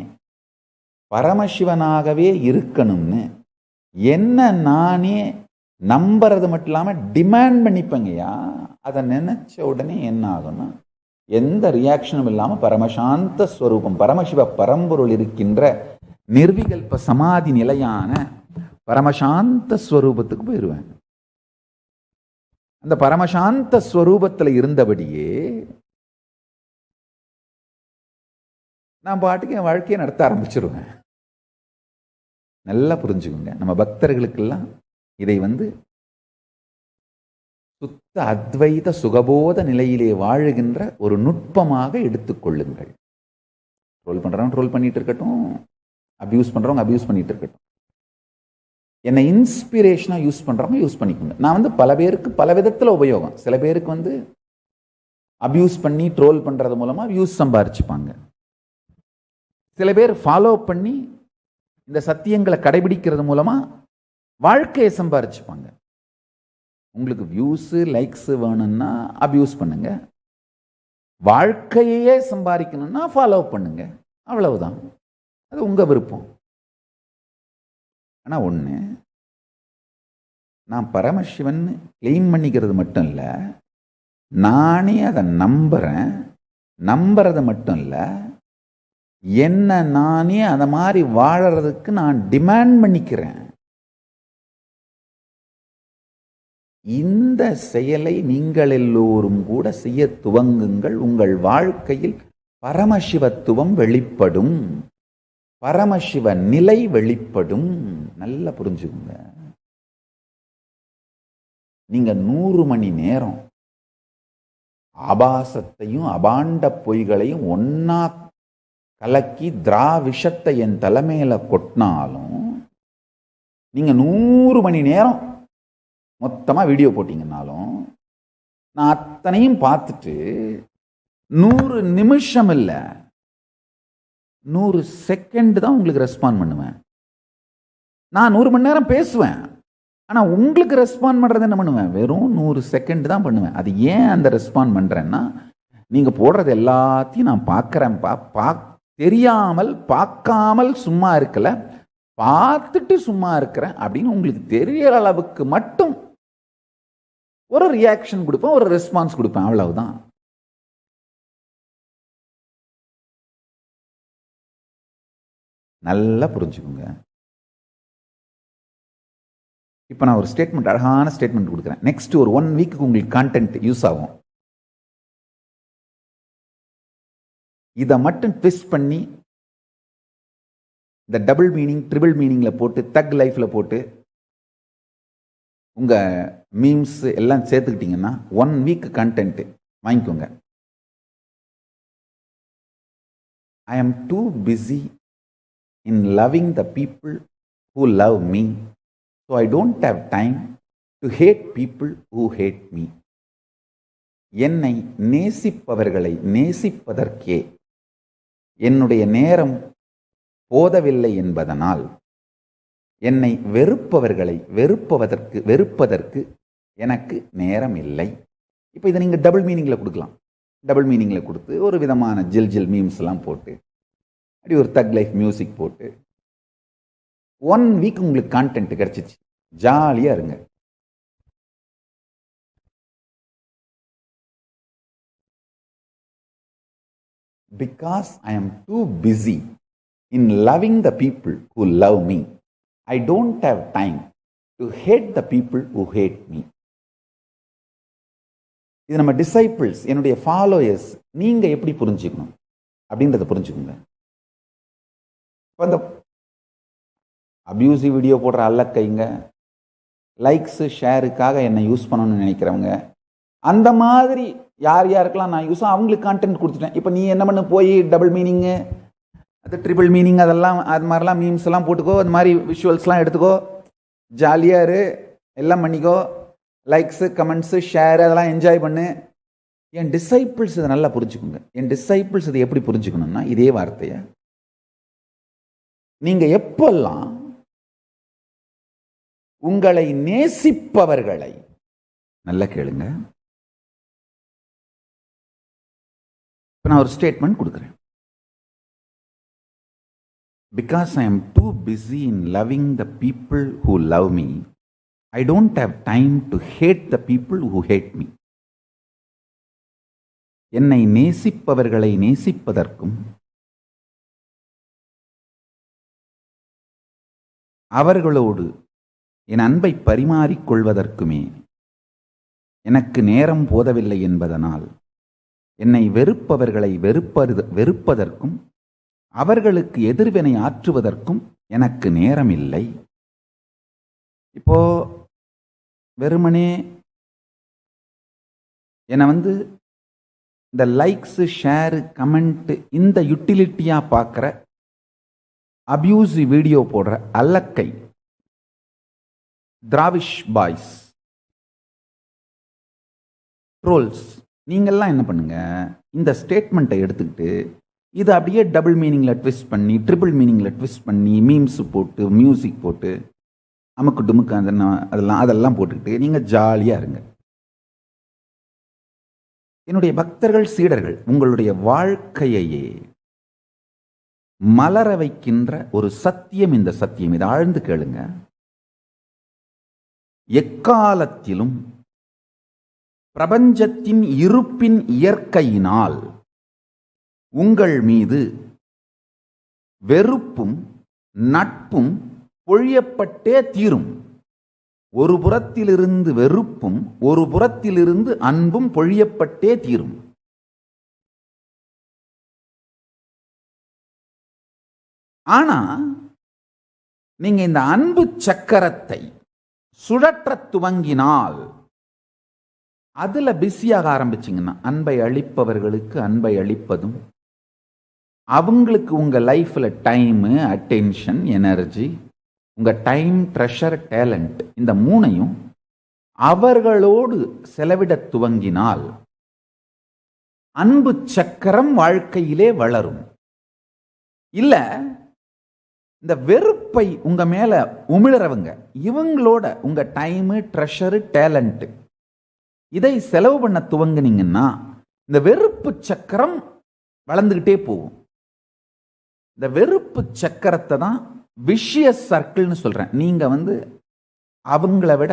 பரமசிவனாகவே இருக்கணும்னு என்ன நானே நம்புறது மட்டும் இல்லாமல் டிமாண்ட் பண்ணிப்பேங்கய்யா. அதை நினைச்ச உடனே என்ன ஆகும்னா, எந்த ரியாக்ஷனும் இல்லாமல் பரமசாந்த ஸ்வரூபம், பரமசிவ பரம்பொருள் இருக்கின்ற நிர்விகல்ப சமாதி நிலையான பரமசாந்த ஸ்வரூபத்துக்கு போயிடுவேன். அந்த பரமசாந்த ஸ்வரூபத்தில் இருந்தபடியே நான் பாட்டுக்கு என் வாழ்க்கையை நடத்த ஆரம்பிச்சிருவேன். நல்லா புரிஞ்சுக்கோங்க, நம்ம பக்தர்களுக்கெல்லாம் இதை சுத்த அத்வைத சுகபோத நிலையிலே வாழுகின்ற ஒரு நுட்பமாக எடுத்துக்கொள்ளுங்கள். ட்ரோல் பண்றவங்க ட்ரோல் பண்ணிட்டு இருக்கட்டும், அபியூஸ் பண்றவங்க அபியூஸ் பண்ணிட்டு இருக்கட்டும். என்னை இன்ஸ்பிரேஷனா யூஸ் பண்றவங்க யூஸ் பண்ணிக்கோங்க. நான் பல பேருக்கு பல விதத்துல உபயோகம். சில பேருக்கு அபியூஸ் பண்ணி ட்ரோல் பண்றது மூலமா வியூஸ் சம்பாரிச்சுப்பாங்க. சில பேர் ஃபாலோ பண்ணி இந்த சத்தியங்களை கடைபிடிக்கிறது மூலமா வாழ்க்கையை சம்பாரிச்சுப்பாங்க. உங்களுக்கு வியூஸ் லைக்ஸ் வேணும்னா அபியூஸ் பண்ணுங்க, வாழ்க்கையே சம்பாதிக்கணும்னா ஃபாலோ பண்ணுங்க, அவ்வளவுதான். அது உங்க விருப்பம். ஆனா ஒண்ணு, நான் பரமசிவன் கிளைம் பண்ணிக்கிறது மட்டும் இல்ல, நானே அதை நம்புறேன். நம்புறது மட்டும் இல்ல, என்ன நானே அதை மாதிரி வாழறதுக்கு நான் டிமாண்ட் பண்ணிக்கிறேன். இந்த செயலை நீங்கள் எல்லோரும் கூட செய்ய துவங்குங்கள். உங்கள் வாழ்க்கையில் பரமசிவத்துவம் வெளிப்படும், பரமசிவ நிலை வெளிப்படும். நல்லா புரிஞ்சுக்குங்க. நீங்க 100 மணி நேரம் ஆபாசத்தையும் அபாண்ட பொய்களையும் ஒன்னா கலக்கி திராவிஷத்தை என் தலைமையில கொட்டினாலும், நீங்க 100 மணி நேரம் மொத்தமா வீடியோ போட்டீங்கன்னாலும், நான் அத்தனையும் பார்த்துட்டு 100 நிமிஷம் இல்ல 100 செகண்ட் தான் உங்களுக்கு ரெஸ்பாண்ட் பண்ணுவேன். நான் 100 மணி நேரம் பேசுவேன், ஆனா உங்களுக்கு ரெஸ்பாண்ட் பண்றது என்ன பண்ணுவேன்? வெறும் 100 செகண்ட் தான் பண்ணுவேன். அது ஏன் அந்த ரெஸ்பாண்ட் பண்றேன்னா, நீங்க போடுறது எல்லாத்தையும் நான் பார்க்கறேன். தெரியாமல் பார்க்காமல் சும்மா இருக்கல, பார்த்துட்டு சும்மா இருக்கிறேன் அப்படின்னு உங்களுக்கு தெரியற அளவுக்கு மட்டும் ஒரு ரியாக்ஷன் கொடுப்பேன், ஒரு ரெஸ்பான்ஸ் கொடுப்பேன், அவ்வளவுதான். நல்லா புரிஞ்சுக்கோங்க. இப்ப நான் ஒரு ஸ்டேட்மெண்ட், அழகான ஸ்டேட்மெண்ட் கொடுக்குறேன். நெக்ஸ்ட் ஒரு 1 வீக்கு உங்களுக்கு கான்டென்ட் யூஸ் ஆகும். இதை மட்டும் ட்விஸ்ட் பண்ணி இந்த டபுள் மீனிங் ட்ரிபிள் மீனிங்ல போட்டு தக் லைஃப்ல போட்டு உங்க மீம்ஸ் எல்லாம் சேர்த்துக்கிட்டீங்கன்னா 1 வீக் கண்டென்ட் வாங்கிக்கோங்க. I am too busy in loving the people who love me, so I don't have time to hate people who hate me. என்னை நேசிப்பவர்களை நேசிப்பதற்கே என்னுடைய நேரம் போதவில்லை என்பதனால், என்னை வெறுப்பவர்களை வெறுப்பதற்கு எனக்கு நேரம் இல்லை. இப்போ இதை நீங்க டபுள் மீனிங்ல கொடுக்கலாம். டபுள் மீனிங்ல கொடுத்து ஒரு விதமான ஜில் மீம்ஸ் எல்லாம் போட்டு அப்படி ஒரு தக் லைஃப் மியூசிக் போட்டு 1 வீக் உங்களுக்கு கான்டென்ட் கிடைச்சிச்சு. ஜாலியா இருங்க. Because I am too busy in loving the people who love me, I don't have time to hate the people who hate me. இது நம்ம டிசைபிள்ஸ், என்னுடைய ஃபாலோயர்ஸ், நீங்க எப்படி புரிஞ்சுக்கணும் அப்படின்றத புரிஞ்சுக்கோங்க. அந்த அபியூசிவ் வீடியோ போடுற அல்லக்கைங்க, லைக்ஸ் ஷேருக்காக என்னை யூஸ் பண்ணணும்னு நினைக்கிறவங்க, அந்த மாதிரி யார் யாருக்கெல்லாம் நான் யூஸ் அவங்களுக்கு கான்டென்ட் கொடுத்துட்டேன். இப்போ நீ என்ன பண்ணு, போய் டபுள் மீனிங்கு அது ட்ரிபிள் மீனிங் அதெல்லாம் அது மாதிரிலாம் மீம்ஸ் எல்லாம் போட்டுக்கோ, அது மாதிரி விஷுவல்ஸ்லாம் எடுத்துக்கோ, ஜாலியாக இரு, எல்லாம் பண்ணிக்கோ, லைக்ஸு கமெண்ட்ஸு ஷேர் அதெல்லாம் என்ஜாய் பண்ணு. என் டிசைபிள்ஸ் இதை நல்லா புரிஞ்சுக்கோங்க. என் டிசைபிள்ஸ் இதை எப்படி புரிஞ்சுக்கணும்னா, இதே வார்த்தையை நீங்க எப்பெல்லாம் உங்களை நேசிப்பவர்களை, நல்லா கேளுங்க, நான் ஒரு ஸ்டேட்மெண்ட் கொடுக்குறேன். Because I am too busy in loving the people who love me, I don't have time to hate the people who hate me. என்னை நேசிப்பவர்களை நேசிப்பதற்கும் அவர்களோடு என் அன்பை பரிமாறிக்கொள்வதற்குமே எனக்கு நேரம் போதவில்லை என்பதனால், என்னை வெறுப்பவர்களை வெறுப்பதற்கும் அவர்களுக்கு எதிர்வினை ஆற்றுவதற்கும் எனக்கு நேரம் இல்லை. இப்போ வெறுமனே என்னை வந்து இந்த லைக்ஸு, ஷேரு, கமெண்ட்டு இந்த யுட்டிலிட்டியாக பார்க்குற அபியூசிவ் வீடியோ போடுற அல்லக்கை திராவிஷ் பாய்ஸ், ட்ரோல்ஸ், நீங்கள்லாம் என்ன பண்ணுங்க, இந்த ஸ்டேட்மெண்ட்டை எடுத்துக்கிட்டு இதை அப்படியே டபுள் மீனிங்கில் ட்விஸ்ட் பண்ணி, ட்ரிபிள் மீனிங்கில் ட்விஸ்ட் பண்ணி, மீம்ஸ் போட்டு, மியூசிக் போட்டு, அமுக்கு டுமுக்கு அதெல்லாம் போட்டுக்கிட்டு நீங்கள் ஜாலியாக இருங்க. என்னுடைய பக்தர்கள், சீடர்கள், உங்களுடைய வாழ்க்கையையே மலர வைக்கின்ற ஒரு சத்தியம் இந்த சத்தியம். இதை ஆழ்ந்து கேளுங்க. எக்காலத்திலும் பிரபஞ்சத்தின் இருப்பின் இயற்கையினால் உங்கள் மீது வெறுப்பும் நட்பும் பொழியப்பட்டே தீரும். ஒரு புறத்திலிருந்து வெறுப்பும் ஒரு புறத்திலிருந்து அன்பும் பொழியப்பட்டே தீரும். ஆனா நீங்க இந்த அன்பு சக்கரத்தை சுழற்ற துவங்கினால், அதுல பிஸியாக ஆரம்பிச்சிங்கன்னா, அன்பை அளிப்பவர்களுக்கு அன்பை அளிப்பதும், அவங்களுக்கு உங்க லைஃப்ல டைமு, அட்டென்ஷன், எனர்ஜி, உங்க டைம், ட்ரெஷர், டேலண்ட், இந்த மூணையும் அவர்களோடு செலவிட துவங்கினால் அன்பு சக்கரம் வாழ்க்கையிலே வளரும். இல்ல இந்த வெறுப்பை உங்க மேல உமிழறவங்க, இவங்களோட உங்க டைமு, ட்ரெஷரு, டேலண்ட் இதை செலவு பண்ண துவங்கினீங்கன்னா இந்த வெறுப்பு சக்கரம் வளர்ந்துகிட்டே போகும். இந்த வெறுப்பு சக்கரத்தை தான் விஷியஸ் சர்க்கிள்னு சொல்றேன். நீங்க வந்து அவங்கள விட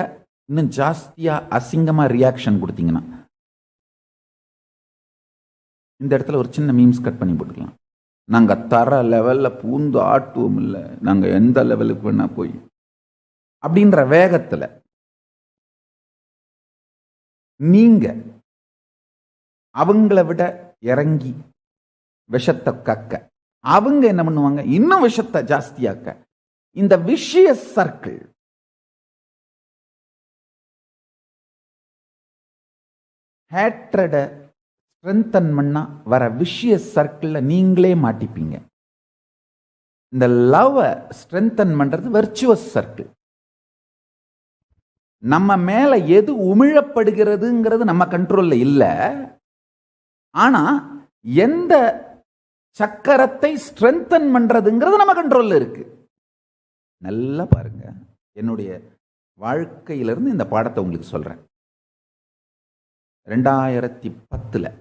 இன்னும் ஜாஸ்தியா அசிங்கமா ரியாக்ஷன் கொடுத்தீங்கன்னா, இந்த இடத்துல ஒரு சின்ன மீம்ஸ் கட் பண்ணி போட்டுக்கலாம். நாங்க தர லெவல்ல பூந்து ஆட்டுவோம், இல்லை நாங்க எந்த லெவலுக்கு வேணா போய் அப்படின்ற வேகத்துல நீங்க அவங்கள விட இறங்கி விஷத்தை கக்க, அவங்க என்ன பண்ணுவாங்க, இன்னும் விஷத்தை ஜாஸ்தியாக்க. இந்த விஷியஸ் சர்க்கிள் ஹேட்ரட ஸ்ட்ரென்தன் பண்ணா வர விஷியஸ் சர்க்கிள்ல நீங்களே மாட்டிப்பீங்க. இந்த லவ் ஸ்ட்ரென்தன் பண்றது வெர்ச்சுவஸ் சர்க்கிள். நம்ம மேல எது உமிழப்படுகிறதுங்கிறது நம்ம கண்ட்ரோல்ல இல்ல. ஆனா எந்த சக்கரத்தை ஸ்ட்ரென்தன் பண்றதுங்கிறது நம்ம கண்ட்ரோல்ல இருக்கு. நல்லா பாருங்க. என்னுடைய வாழ்க்கையிலிருந்து இந்த பாடத்தை உங்களுக்கு சொல்றேன். 2010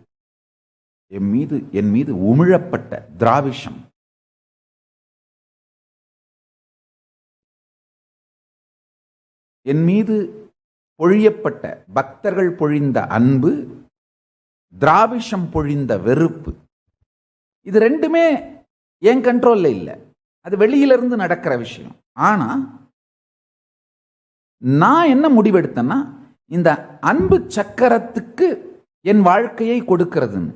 என் மீது உமிழப்பட்ட திராவிஷம், என் மீது பொழியப்பட்ட பக்தர்கள் பொழிந்த அன்பு, திராவிஷம் பொழிந்த வெறுப்பு, இது ரெண்டுமே என் கண்ட்ரோல்ல இல்லை. அது வெளியிலிருந்து நடக்கிற விஷயம். ஆனா நான் என்ன முடிவெடுத்தேன்னா, இந்த அன்பு சக்கரத்துக்கு என் வாழ்க்கையை கொடுக்கிறதுன்னு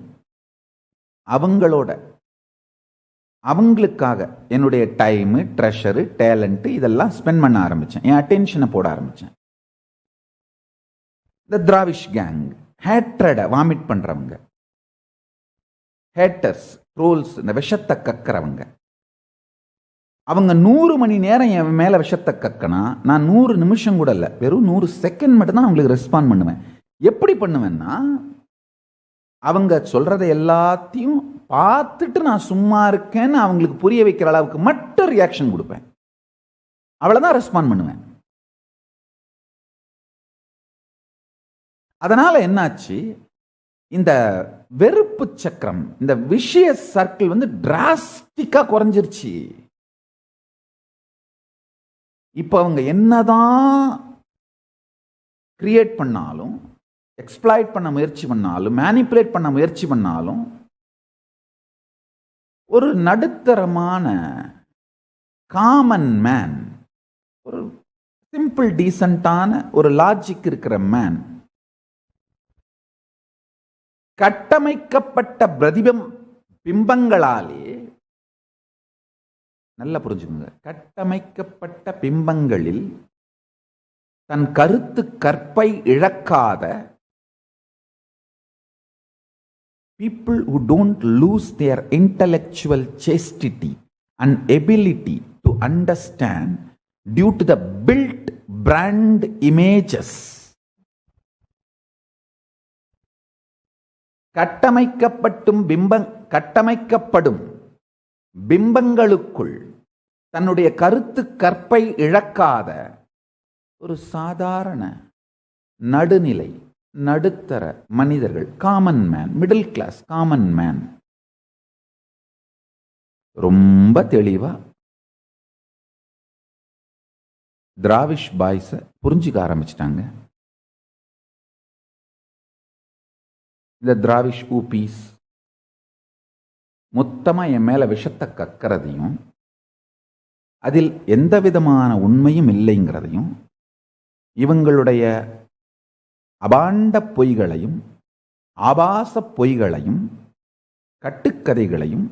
அவங்களுக்காக என்னுடைய டைமு, ட்ரெஷரு, டேலண்ட் இதெல்லாம் ஸ்பெண்ட் பண்ண ஆரம்பிச்சேன். என் அட்டென்ஷனை போட ஆரம்பிச்சேன். இந்த திராவிஷ் கேங், ஹேட்ரட வாமிட் பண்றவங்க, ஹேட்டர்ஸ், ட்ரோல்ஸ், இந்த விஷத்தை கக்கிறவங்க, அவங்க 100 மணி நேரம் என் மேல விஷத்தை கக்கனா, நான் 100 நிமிஷம் கூட இல்லை, வெறும் 100 செகண்ட் மட்டும்தான் அவங்களுக்கு ரெஸ்பாண்ட் பண்ணுவேன். எப்படி பண்ணுவேன்னா, அவங்க சொல்றதை எல்லாத்தையும் பார்த்துட்டு நான் சும்மா இருக்கேன்னு அவங்களுக்கு புரிய வைக்கிற அளவுக்கு மட்டும் ரியாக்ஷன் கொடுப்பேன். அவ்வளவுதான் ரெஸ்பாண்ட் பண்ணுவேன். அதனால என்னாச்சு, இந்த வெறுப்பு சக்கரம், இந்த விஷய சர்க்கிள் வந்து டிராஸ்டிக்கா குறைஞ்சிருச்சு. இப்ப அவங்க என்னதான் கிரியேட் பண்ணாலும், எக்ஸ்ப்ளாய்ட் பண்ண முயற்சி பண்ணாலும், மேனிப்புலேட் பண்ண முயற்சி பண்ணாலும், ஒரு நடுத்தரமான காமன் மேன், ஒரு சிம்பிள் டீசென்டான ஒரு லாஜிக் இருக்கிற மேன், கட்டமைக்கப்பட்ட பிம்பங்களாலே, நல்லா புரிஞ்சுக்கோங்க, கட்டமைக்கப்பட்ட பிம்பங்களில் தன் கருத்து கற்பை இழக்காத people who don't lose their intellectual chastity and ability to understand due to the built brand images. கட்டமைக்கப்படும் பிம்பங்களுக்குள் தன்னுடைய கருத்து கற்பை இழக்காத ஒரு சாதாரண நடுநிலை நடுத்தர மனிதர்கள், common man, middle class common man, ரொம்ப தெளிவா திராவிஷ் பாய்ஸ புரிஞ்சுக்க ஆரம்பிச்சிட்டாங்க. இந்த திராவிஷ் ஊபீஸ் மொத்தமா என் மேல விஷத்தை கக்கிறதையும் அதில் எந்த விதமான உண்மையும் இல்லைங்கிறதையும் இவங்களுடைய அபாண்ட பொய்களையும் ஆபாச பொய்களையும் கட்டுக்கதைகளையும்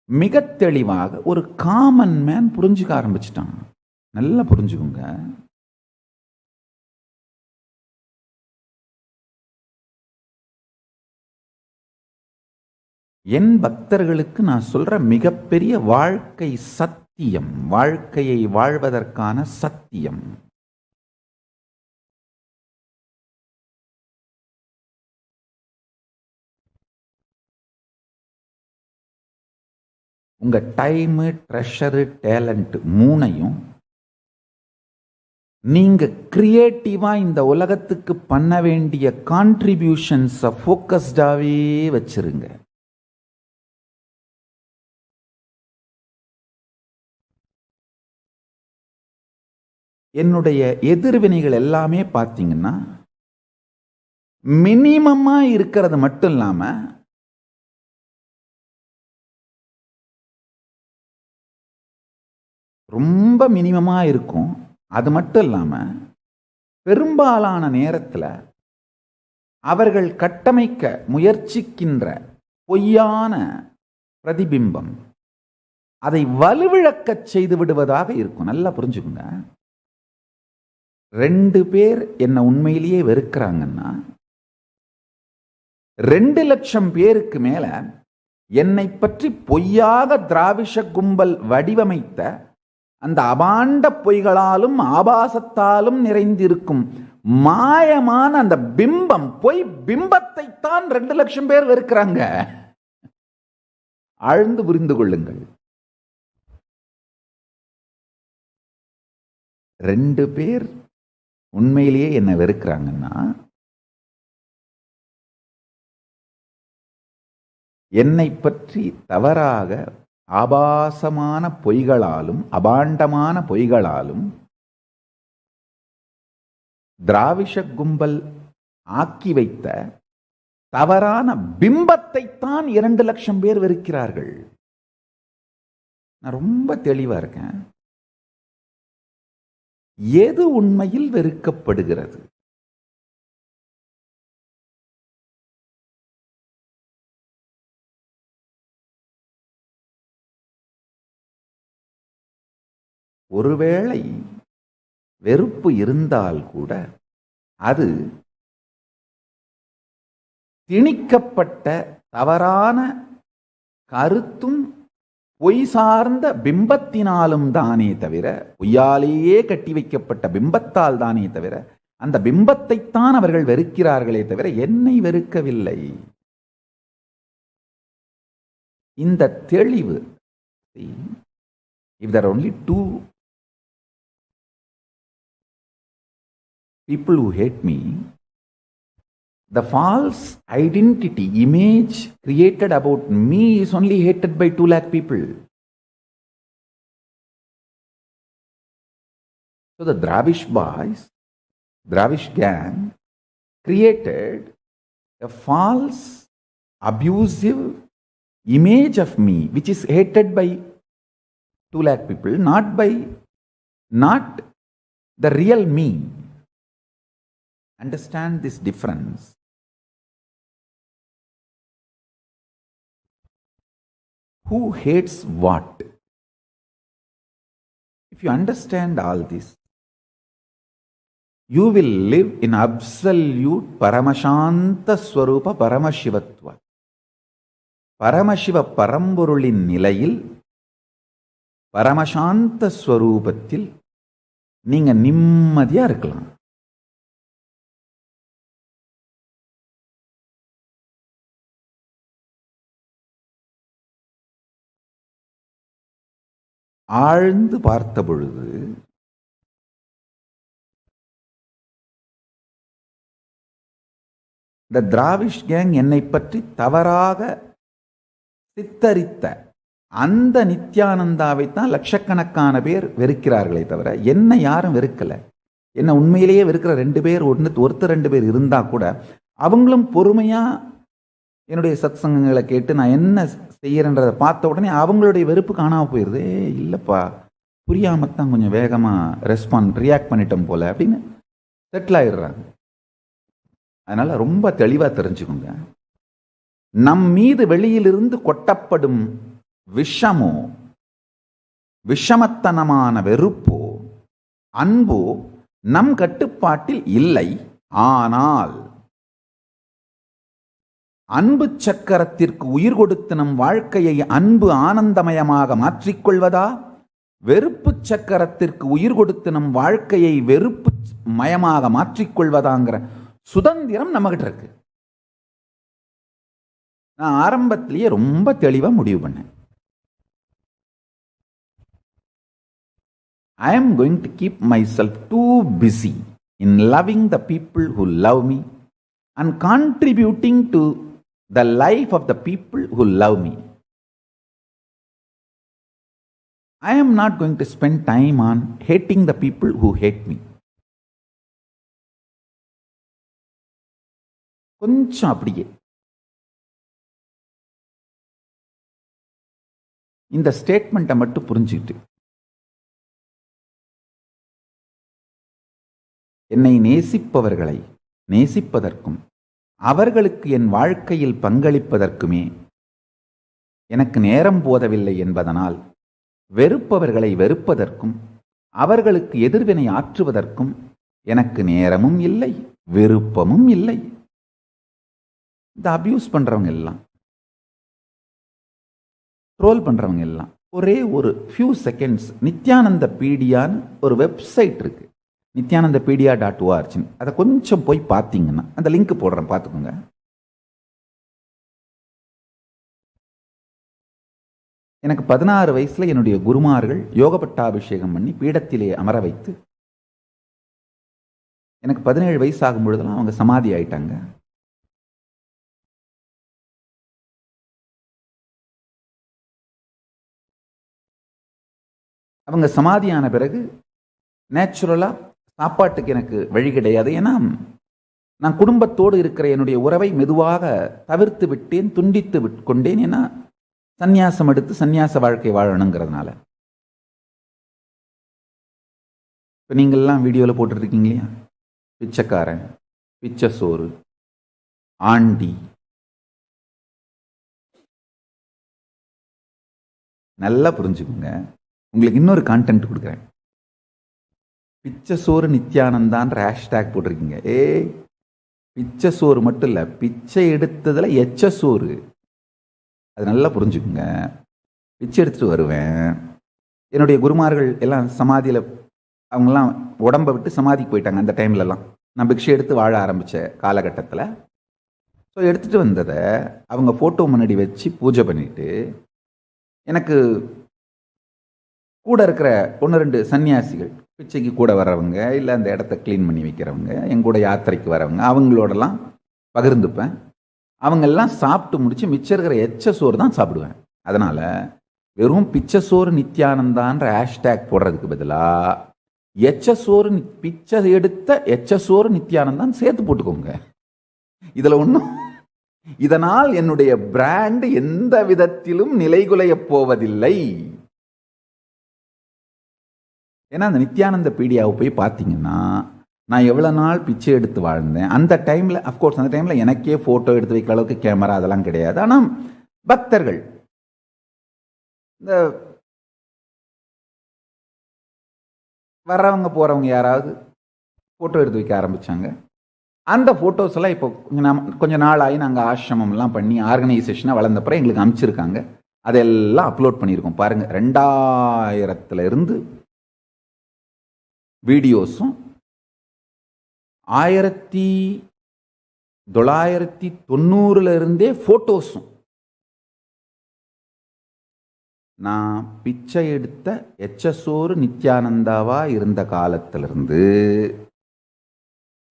மிக தெளிவாக ஒரு காமன் மேன் புரிஞ்சுக்க ஆரம்பிச்சிட்டான். நல்லா புரிஞ்சுக்குங்க. என் பக்தர்களுக்கு நான் சொல்ற மிகப்பெரிய வாழ்க்கை சத்தியம், வாழ்க்கையை வாழ்வதற்கான சத்தியம். உங்க டைமு, ட்ரெஷரு, டேலண்ட் மூணையும் நீங்க கிரியேட்டிவா இந்த உலகத்துக்கு பண்ண வேண்டிய கான்ட்ரிபியூஷன்ஸை ஃபோக்கஸ்டாவே வச்சிருங்க. என்னுடைய எதிர்வினைகள் எல்லாமே பார்த்தீங்கன்னா மினிமமா இருக்கிறது மட்டும் இல்லாம ரொம்ப மினிமமா இருக்கும். அது மட்டும் இல்லாம பெரும்பாலான நேரத்தில் அவர்கள் கட்டமைக்க முயற்சிக்கின்ற பொய்யான பிரதிபிம்பம் அதை வலுவிழக்கச் செய்து விடுவதாக இருக்கும். நல்லா புரிஞ்சுக்குங்க. 2 பேர் என்ன உண்மையிலேயே வெறுக்கிறாங்கன்னா 2 லட்சம் பேருக்கு மேல என்னை பற்றி பொய்யாக திராவிஷ கும்பல் வடிவமைத்த அந்த அபாண்ட பொய்களாலும் ஆபாசத்தாலும் நிறைந்திருக்கும் மாயமான அந்த பிம்பம், பொய் பிம்பத்தை தான் 2 லட்சம் பேர் வெறுக்கிறாங்க. ஆழ்ந்து புரிந்து கொள்ளுங்கள். 2 பேர் உண்மையிலேயே என்ன வெறுக்கிறாங்கன்னா என்னை பற்றி தவறாக ஆபாசமான பொய்களாலும் அபாண்டமான பொய்களாலும் திராவிஷ கும்பல் ஆக்கி வைத்த தவறான பிம்பத்தை தான் 2 லட்சம் பேர் வெறுக்கிறார்கள். நான் ரொம்ப தெளிவா இருக்கேன். எது உண்மையில் வெறுக்கப்படுகிறது? ஒருவேளை வெறுப்பு இருந்தால் கூட அது திணிக்கப்பட்ட தவறான கருத்தும் பொய் சார்ந்த பிம்பத்தினாலும் தானே தவிர, பொய்யாலேயே கட்டி வைக்கப்பட்ட பிம்பத்தால் தானே தவிர, அந்த பிம்பத்தைத்தான் அவர்கள் வெறுக்கிறார்களே தவிர என்னை வெறுக்கவில்லை. இந்த தெளிவு, if there are only 2 people who hate me, the false identity, image created about me is only hated by 2 lakh people. So the Dravish boys, Dravish gang created a false, abusive image of me which is hated by 2 lakh people, not the real me. Understand this difference. Who hates what? If you understand all this, you will live in absolute Paramashanta Swarupa Paramashivatva. Paramasiva பரம்பொருளின் நிலையில் பரமசாந்த ஸ்வரூபத்தில் நீங்க நிம்மதியா இருக்கலாம். ஆழ்ந்து பார்த்த பொழுது இந்த திராவிஷ் gang என்னை பற்றி தவறாக சித்தரித்த அந்த நித்யானந்தாவை தான் லட்சக்கணக்கான பேர் வெறுக்கிறார்களே தவிர என்ன யாரும் வெறுக்கல. என்ன உண்மையிலேயே வெறுக்கிற 2 பேர் ஒருத்தர் 2 பேர் இருந்தா கூட அவங்களும் பொறுமையா என்னுடைய சத் சங்கங்களை கேட்டு நான் என்ன செய்யறேன்றதை பார்த்த உடனே அவங்களுடைய வெறுப்பு காணாம போயிருது. இல்லப்பா புரியாமத்தான் கொஞ்சம் வேகமா ரியாக்ட் பண்ணிட்டோம் போல அப்படின்னு செட்டில் ஆயிடுறாங்க. அதனால ரொம்ப தெளிவா தெரிஞ்சுக்கோங்க, நம் மீது வெளியிலிருந்து கொட்டப்படும் விஷமோ விஷமத்தனமான வெறுப்போ அன்போ நம் கட்டுப்பாட்டில் இல்லை. ஆனால் அன்பு சக்கரத்திற்கு உயிர் கொடுத்து நம் வாழ்க்கையை அன்பு ஆனந்தமயமாக மாற்றிக்கொள்வதா, வெறுப்பு சக்கரத்திற்கு உயிர் கொடுத்து நம் வாழ்க்கையை வெறுப்பு மயமாக மாற்றிக்கொள்வதாங்கிற சுதந்திரம் நம்மகிட்ட இருக்கு. நான் ஆரம்பத்திலேயே ரொம்ப தெளிவா முடிவு பண்ணேன். I am going to keep myself too busy in loving the people who love me and contributing to the life of the people who love me. I am not going to spend time on hating the people who hate me. கொஞ்சம் அப்படியே இந்த ஸ்டேட்மெண்ட்டை மட்டும் புரிஞ்சுக்கிட்டு என்னை நேசிப்பவர்களை நேசிப்பதற்கும் அவர்களுக்கு என் வாழ்க்கையில் பங்களிப்பதற்குமே எனக்கு நேரம் போதவில்லை என்பதனால் வெறுப்பவர்களை வெறுப்பதற்கும் அவர்களுக்கு எதிர்வினை ஆற்றுவதற்கும் எனக்கு நேரமும் இல்லை, விருப்பமும் இல்லை. இந்த அபியூஸ் பண்றவங்க எல்லாம், ட்ரோல் பண்றவங்க எல்லாம் ஒரே ஒரு ஃபியூ செகண்ட்ஸ் நித்யானந்த பீடியான்னு ஒரு வெப்சைட் இருக்கு, nithyanandapediya.org. அதை கொஞ்சம் போய் பார்த்தீங்கன்னா அந்த லிங்க் போடுறேன், பார்த்துக்கோங்க. எனக்கு 16 வயசுல என்னுடைய குருமார்கள் யோக பட்டாபிஷேகம் பண்ணி பீடத்திலே அமர வைத்து எனக்கு 17 வயசு ஆகும் பொழுதெல்லாம் அவங்க சமாதி ஆயிட்டாங்க. அவங்க சமாதியான பிறகு நேச்சுரலா சாப்பாட்டுக்கு எனக்கு வழி கிடையாது. ஏன்னா நான் குடும்பத்தோடு இருக்கிற என்னுடைய உறவை மெதுவாக தவிர்த்து விட்டேன், துண்டித்து கொண்டேன். ஏன்னா சந்நியாசம் எடுத்து சந்நியாச வாழ்க்கை வாழணுங்கிறதுனால. இப்போ நீங்கள்லாம் வீடியோவில் போட்டுருக்கீங்க இல்லையா, பிச்சைக்காரன், பிச்சை சோறு, ஆண்டி. நல்லா புரிஞ்சுக்கோங்க, உங்களுக்கு இன்னொரு கான்டென்ட் கொடுக்குறேன். பிச்சை சோறு நித்யானந்தான்ற ஹேஷ்டேக் போட்டிருக்கீங்க. பிச்சை சோறு மட்டும் இல்லை, பிச்சை எடுத்ததுல எச்ச சோறு. அது நல்லா புரிஞ்சுக்குங்க. பிச்சை எடுத்துட்டு வருவேன். என்னுடைய குருமார்கள் எல்லாம் சமாதியில் அவங்கெல்லாம் உடம்பை விட்டு சமாதிக்கு போயிட்டாங்க. அந்த டைம்லலாம் நான் பிக்ஷை எடுத்து வாழ ஆரம்பித்த காலகட்டத்தில் ஸோ எடுத்துகிட்டு வந்ததை அவங்க ஃபோட்டோ முன்னாடி வச்சு பூஜை பண்ணிட்டு, எனக்கு கூட இருக்கிற 1-2 சன்னியாசிகள், பிச்சைக்கு கூட வர்றவங்க, இல்லை அந்த இடத்த க்ளீன் பண்ணி வைக்கிறவங்க, எங்கூட யாத்திரைக்கு வரவங்க, அவங்களோடலாம் பகிர்ந்துப்பேன். அவங்கெல்லாம் சாப்பிட்டு முடிச்சு மிச்சம் இருக்கிற எச்ச சோறு தான் சாப்பிடுவேன். அதனால வெறும் பிச்சை சோறு நித்யானந்தான்ற ஹேஷ்டேக் போடுறதுக்கு பதிலாக எச்ச சோறு, பிச்சை எடுத்த எச்ச சோறு நித்யானந்தான் சேர்த்து போட்டுக்கோங்க. இதுல ஒன்றும், இதனால் என்னுடைய பிராண்ட் எந்த விதத்திலும் நிலைகுலைய போவதில்லை. ஏன்னா அந்த நித்யானந்த பீடியாவை போய் பார்த்தீங்கன்னா நான் எவ்வளோ நாள் பிச்சை எடுத்து வாழ்ந்தேன். அந்த டைமில் அஃப்கோர்ஸ் அந்த டைமில் எனக்கே ஃபோட்டோ எடுத்து வைக்கிற அளவுக்கு கேமரா அதெல்லாம் கிடையாது. ஆனால் பக்தர்கள், இந்த வர்றவங்க போகிறவங்க யாராவது ஃபோட்டோ எடுத்து வைக்க ஆரம்பித்தாங்க. அந்த ஃபோட்டோஸ் எல்லாம் இப்போ கொஞ்ச நாள் ஆகி நாங்கள் ஆசிரமம்லாம் பண்ணி ஆர்கனைசேஷனாக வளர்ந்தப்பறம் எங்களுக்கு அனுப்பிச்சிருக்காங்க. அதெல்லாம் அப்லோட் பண்ணியிருக்கோம். பாருங்கள், 2000 இருந்து வீடியோஸும் 1990 இருந்தே ஃபோட்டோஸும். நான் பிச்சை எடுத்த எச்சசோறு நித்யானந்தாவா இருந்த காலத்திலிருந்து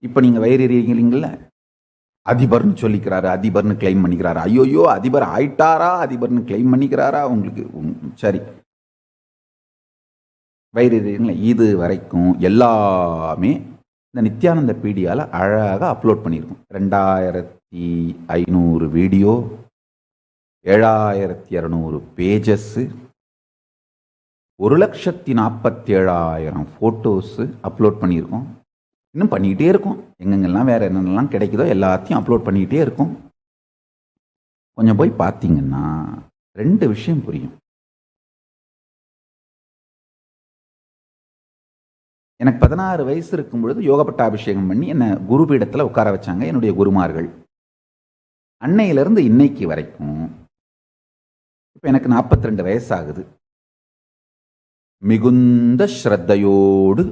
இப்போ நீங்கள் வயிறு எறியீங்கள, அதிபர்னு சொல்லிக்கிறாரு, அதிபர்னு கிளைம் பண்ணிக்கிறாரு. ஐயோயோ, அதிபர் ஆயிட்டாரா, அதிபர்னு கிளைம் பண்ணிக்கிறாரா? உங்களுக்கு சரி, வயிறு எறியீங்களா? இது வரைக்கும் எல்லாமே இந்த நித்யானந்த பீடியாவில் அழகாக அப்லோட் பண்ணியிருக்கோம். 2500 வீடியோ, 7200 பேஜஸ்ஸு, 1,47,000 ஃபோட்டோஸு அப்லோட் பண்ணியிருக்கோம். இன்னும் பண்ணிக்கிட்டே இருக்கும். எங்கெங்கெல்லாம் வேறு என்னென்னலாம் கிடைக்குதோ எல்லாத்தையும் அப்லோட் பண்ணிக்கிட்டே இருக்கும். கொஞ்சம் போய் பார்த்தீங்கன்னா 2 விஷயம் புரியும். எனக்கு 16 வயசு இருக்கும் பொழுது யோக பட்டாபிஷேகம் பண்ணி என்னை குரு பீடத்தில் உட்கார வச்சாங்க என்னுடைய குருமார்கள். அன்னையிலிருந்து இன்னைக்கு வரைக்கும் இப்போ எனக்கு 42 வயசு ஆகுது. மிகுந்த ஸ்ரத்தையோடு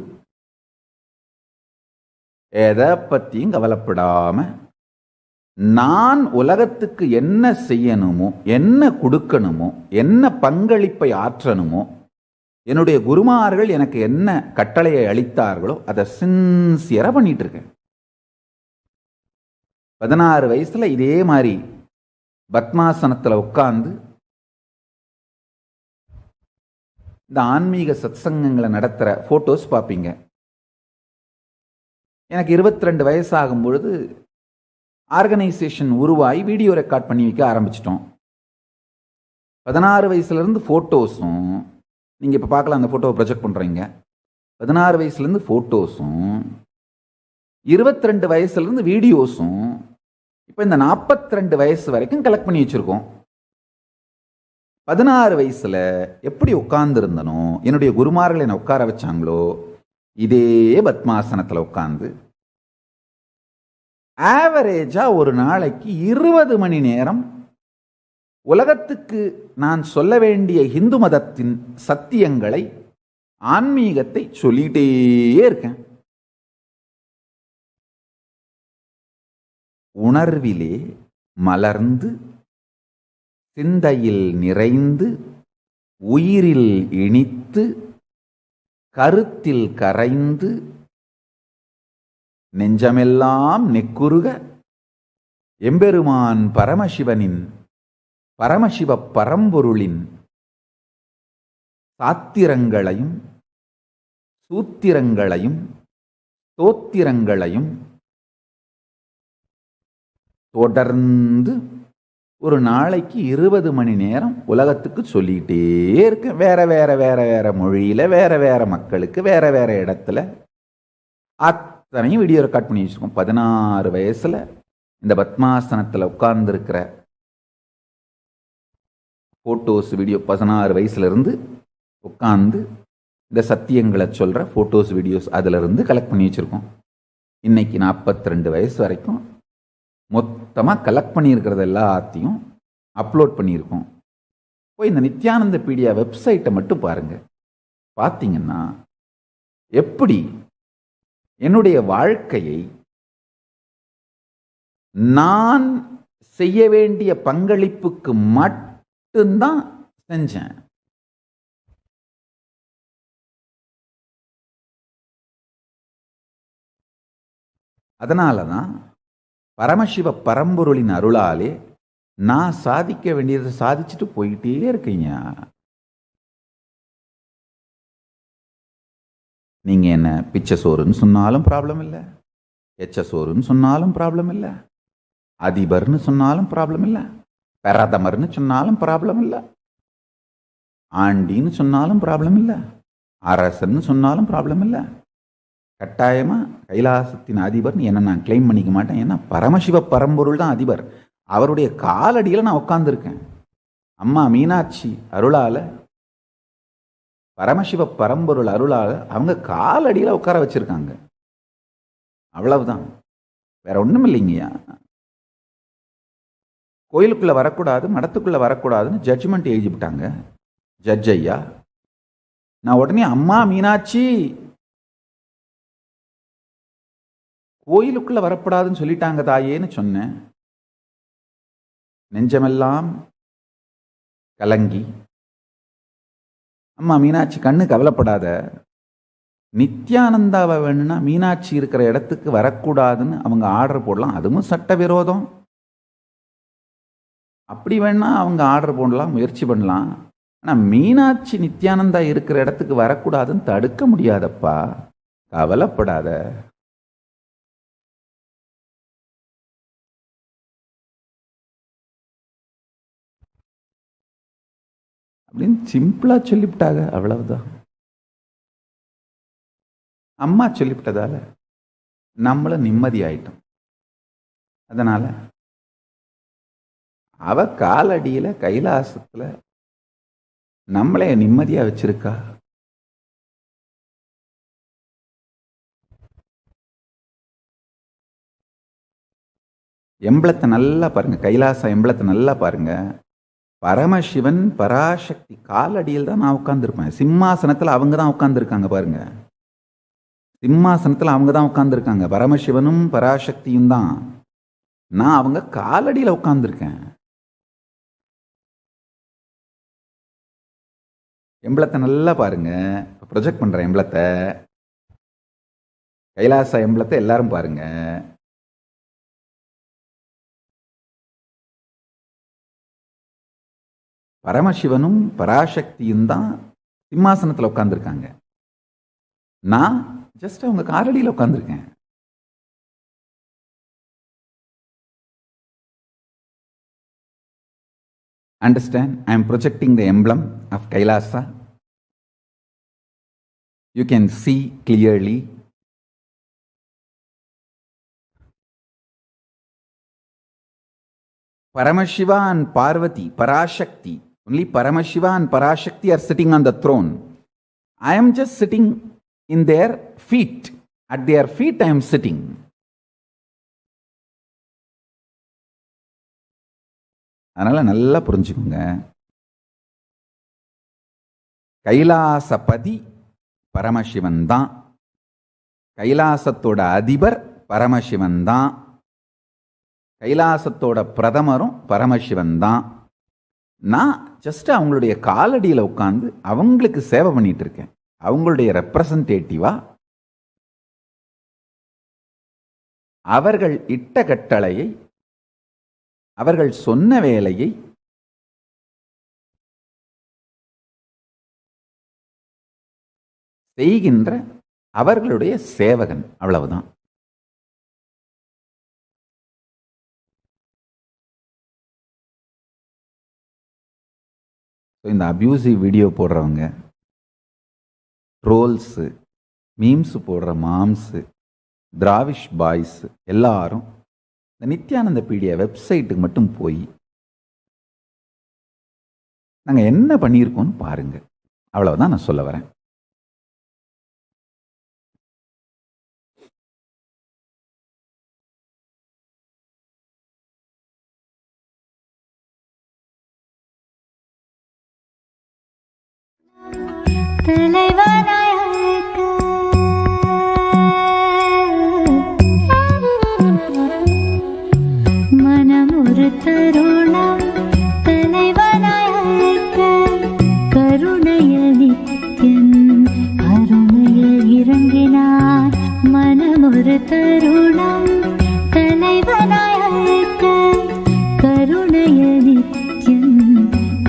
எதை பற்றியும் கவலைப்படாம நான் உலகத்துக்கு என்ன செய்யணுமோ, என்ன கொடுக்கணுமோ, என்ன பங்களிப்பை ஆற்றணுமோ, என்னுடைய குருமார்கள் எனக்கு என்ன கட்டளையை அளித்தார்களோ அதை சின்சியரா பண்ணிட்டு இருக்கேன். 16 வயசுல இதே மாதிரி பத்மாசனத்துல உட்கார்ந்து இந்த ஆன்மீக சத்சங்கங்களை நடத்துற போட்டோஸ் பார்ப்பீங்க. எனக்கு 22 வயசு ஆகும் பொழுது ஆர்கனைசேஷன் உருவாகி வீடியோ ரெக்கார்ட் பண்ணி வைக்க ஆரம்பிச்சிட்டோம். 16 வயசுலேருந்து ஃபோட்டோஸும், நீங்கள் இப்போ பார்க்கலாம், அந்த ஃபோட்டோவை ப்ரொஜெக்ட் பண்ணுறீங்க. 16 வயசுலேருந்து ஃபோட்டோஸும், 22 வயசுலேருந்து வீடியோஸும், இப்போ இந்த 42 வயசு வரைக்கும் கலெக்ட் பண்ணி வச்சுருக்கோம். 16 வயசில் எப்படி உட்கார்ந்துருந்தனோ, என்னுடைய குருமார்கள் என்னை உட்கார வச்சாங்களோ, இதே பத்மாசனத்தில் உட்கார்ந்து ஆவரேஜா ஒரு நாளைக்கு 20 மணி நேரம் உலகத்துக்கு நான் சொல்ல வேண்டிய இந்து மதத்தின் சத்தியங்களை, ஆன்மீகத்தை சொல்லிட்டே இருக்கேன். உணர்விலே மலர்ந்து, சிந்தையில் நிறைந்து, உயிரில் இனித்து, கருத்தில் கரைந்து, நெஞ்சமெல்லாம் நெக்குருக எம்பெருமான் பரமசிவனின், பரமசிவ பரம்பொருளின் சாத்திரங்களையும் சூத்திரங்களையும் ஸ்தோத்திரங்களையும் தொடர்ந்து ஒரு நாளைக்கு 20 மணி நேரம் உலகத்துக்கு சொல்லிக்கிட்டே இருக்கேன். வேற வேற வேற வேற மொழியில, வேற வேற மக்களுக்கு, வேற வேற இடத்துல அத்தனையும் வீடியோ ரெக்கார்ட் பண்ணி வச்சிருக்கோம். 16 வயசுல இந்த பத்மாசனத்தில் உட்கார்ந்துருக்கிற ஃபோட்டோஸ் வீடியோ, 16 வயசுல இருந்து உட்கார்ந்து இந்த சத்தியங்களை சொல்ற ஃபோட்டோஸ் வீடியோஸ் அதுல இருந்து கலெக்ட் பண்ணி வச்சிருக்கோம். இன்னைக்கு 42 வயசு வரைக்கும் மொத்தமாக கலெக்ட் பண்ணியிருக்கிறது எல்லாத்தையும் அப்லோட் பண்ணியிருக்கோம். போய் இந்த நித்யானந்த பீடியா வெப்சைட்டை மட்டும் பாருங்க. பார்த்தீங்கன்னா எப்படி என்னுடைய வாழ்க்கையை நான் செய்ய வேண்டிய பங்களிப்புக்கு மட்டும்தான் செஞ்சேன். அதனால தான் பரமசிவ பரம்பொருளின் அருளாலே நான் சாதிக்க வேண்டியதை சாதிச்சுட்டு போயிட்டே இருக்கீங்க. நீங்க என்ன பிச்சை சோறுன்னு சொன்னாலும் ப்ராப்ளம் இல்லை, எச்ச சோறுன்னு சொன்னாலும் ப்ராப்ளம் இல்லை, அதிபர்னு சொன்னாலும் ப்ராப்ளம் இல்லை, பிரதமர்னு சொன்னாலும் ப்ராப்ளம் இல்லை, ஆண்டின்னு சொன்னாலும் ப்ராப்ளம் இல்லை, அரசன்னு சொன்னாலும் ப்ராப்ளம் இல்லை. கட்டாயமா கைலாசத்தின் அதிபர்னு என்ன நான் கிளைம் பண்ணிக்க மாட்டேன். ஏன்னா பரமசிவ பரம்பொருள் தான் அதிபர். அவருடைய காலடியில் நான் உட்கார்ந்துருக்கேன். அம்மா மீனாட்சி அருளால, பரமசிவ பரம்பொருள் அருளால அவங்க காலடியில் உட்கார வச்சிருக்காங்க. அவ்வளவுதான். வேற ஒண்ணும் இல்லைங்கய்யா. கோயிலுக்குள்ள வரக்கூடாது, மடத்துக்குள்ள வரக்கூடாதுன்னு ஜட்ஜ்மெண்ட் எழுதி விட்டாங்க ஜட்ஜ் ஐயா. நான் உடனே அம்மா மீனாட்சி கோயிலுக்குள்ள வரக்கூடாதுன்னு சொல்லிட்டாங்க தாயேன்னு சொன்னேன். நெஞ்சமெல்லாம் கலங்கி, அம்மா மீனாட்சி கண்ணு கவலைப்படாத, நித்யானந்தாவை வேணும்னா மீனாட்சி இருக்கிற இடத்துக்கு வரக்கூடாதுன்னு அவங்க ஆர்டர் போடலாம், அதுவும் சட்ட விரோதம். அப்படி வேணா அவங்க ஆர்டர் போடலாம், முயற்சி பண்ணலாம். ஆனால் மீனாட்சி நித்யானந்தா இருக்கிற இடத்துக்கு வரக்கூடாதுன்னு தடுக்க முடியாதப்பா, கவலைப்படாத. அப்படின்னு சிம்பிளா சொல்லிவிட்டாங்க, அவ்வளவுதான். அம்மா சொல்லிவிட்டதால நம்மள நிம்மதி ஆயிட்டோம். அதனால அவ காலடியில கைலாசத்துல நம்மளே நிம்மதியா வச்சிருக்கா. எம்பளத்தை நல்லா பாருங்க, கைலாச எம்பளத்தை நல்லா பாருங்க. பரமசிவன் பராசக்தி காலடியில் தான் நான் உட்கார்ந்துருப்பேன். சிம்மாசனத்தில் அவங்க தான் உட்கார்ந்துருக்காங்க பாருங்க. சிம்மாசனத்தில் அவங்க தான் உட்கார்ந்துருக்காங்க. பரமசிவனும் பராசக்தியும் தான். நான் அவங்க காலடியில் உட்கார்ந்துருக்கேன். எம்பளத்தை நல்லா பாருங்க. ப்ரொஜெக்ட் பண்ற எம்பளத்தை, கைலாச எம்பளத்தை எல்லாரும் பாருங்க. பரமசிவனும் பராசக்தியும் தான் சிம்மாசனத்தில் உட்கார்ந்துருக்காங்க. நான் ஜஸ்ட் அவங்க காலடியில் உட்கார்ந்துருக்கேன். Understand? I am projecting the emblem of Kailasa. You can see clearly. Paramashiva and Parvati, Parashakti, only Paramashiva and Parashakti are sitting on the throne. I am just sitting in their feet. At their feet I am sitting. அதனால நல்லா புரிஞ்சுக்கோங்க. கைலாசபதி பரமசிவன் தான், கைலாசத்தோட அதிபர் பரமசிவன் தான், கைலாசத்தோட பிரதமரும் பரமசிவன் தான். நான் just அவங்களுடைய காலடியில் உட்கார்ந்து அவங்களுக்கு சேவை பண்ணிட்டு இருக்கேன். அவங்களுடைய ரெப்ரசன்டேட்டிவா அவர்கள் இட்ட கட்டளையை, அவர்கள் சொன்ன வேலையை செய்கின்ற அவர்களுடைய சேவகன், அவ்வளவுதான். இந்த அபியூசிவ் வீடியோ போடுறவங்க, ட்ரோல்ஸு, மீம்ஸ் போடுற மாம்ஸு, திராவிஷ் பாய்ஸ் எல்லாரும் இந்த நித்யானந்த பீடியா வெப்சைட்டுக்கு மட்டும் போய் நாங்கள் என்ன பண்ணியிருக்கோம்னு பாருங்க. அவ்வளவுதான் நான் சொல்ல வரேன். மனமுறு தருணம் தலைவனாயக்க கருணைய நித்யன் கருணைய இறங்கினார். மனமுறு தருணம் தலைவனாயக்க கருணைய நித்யன்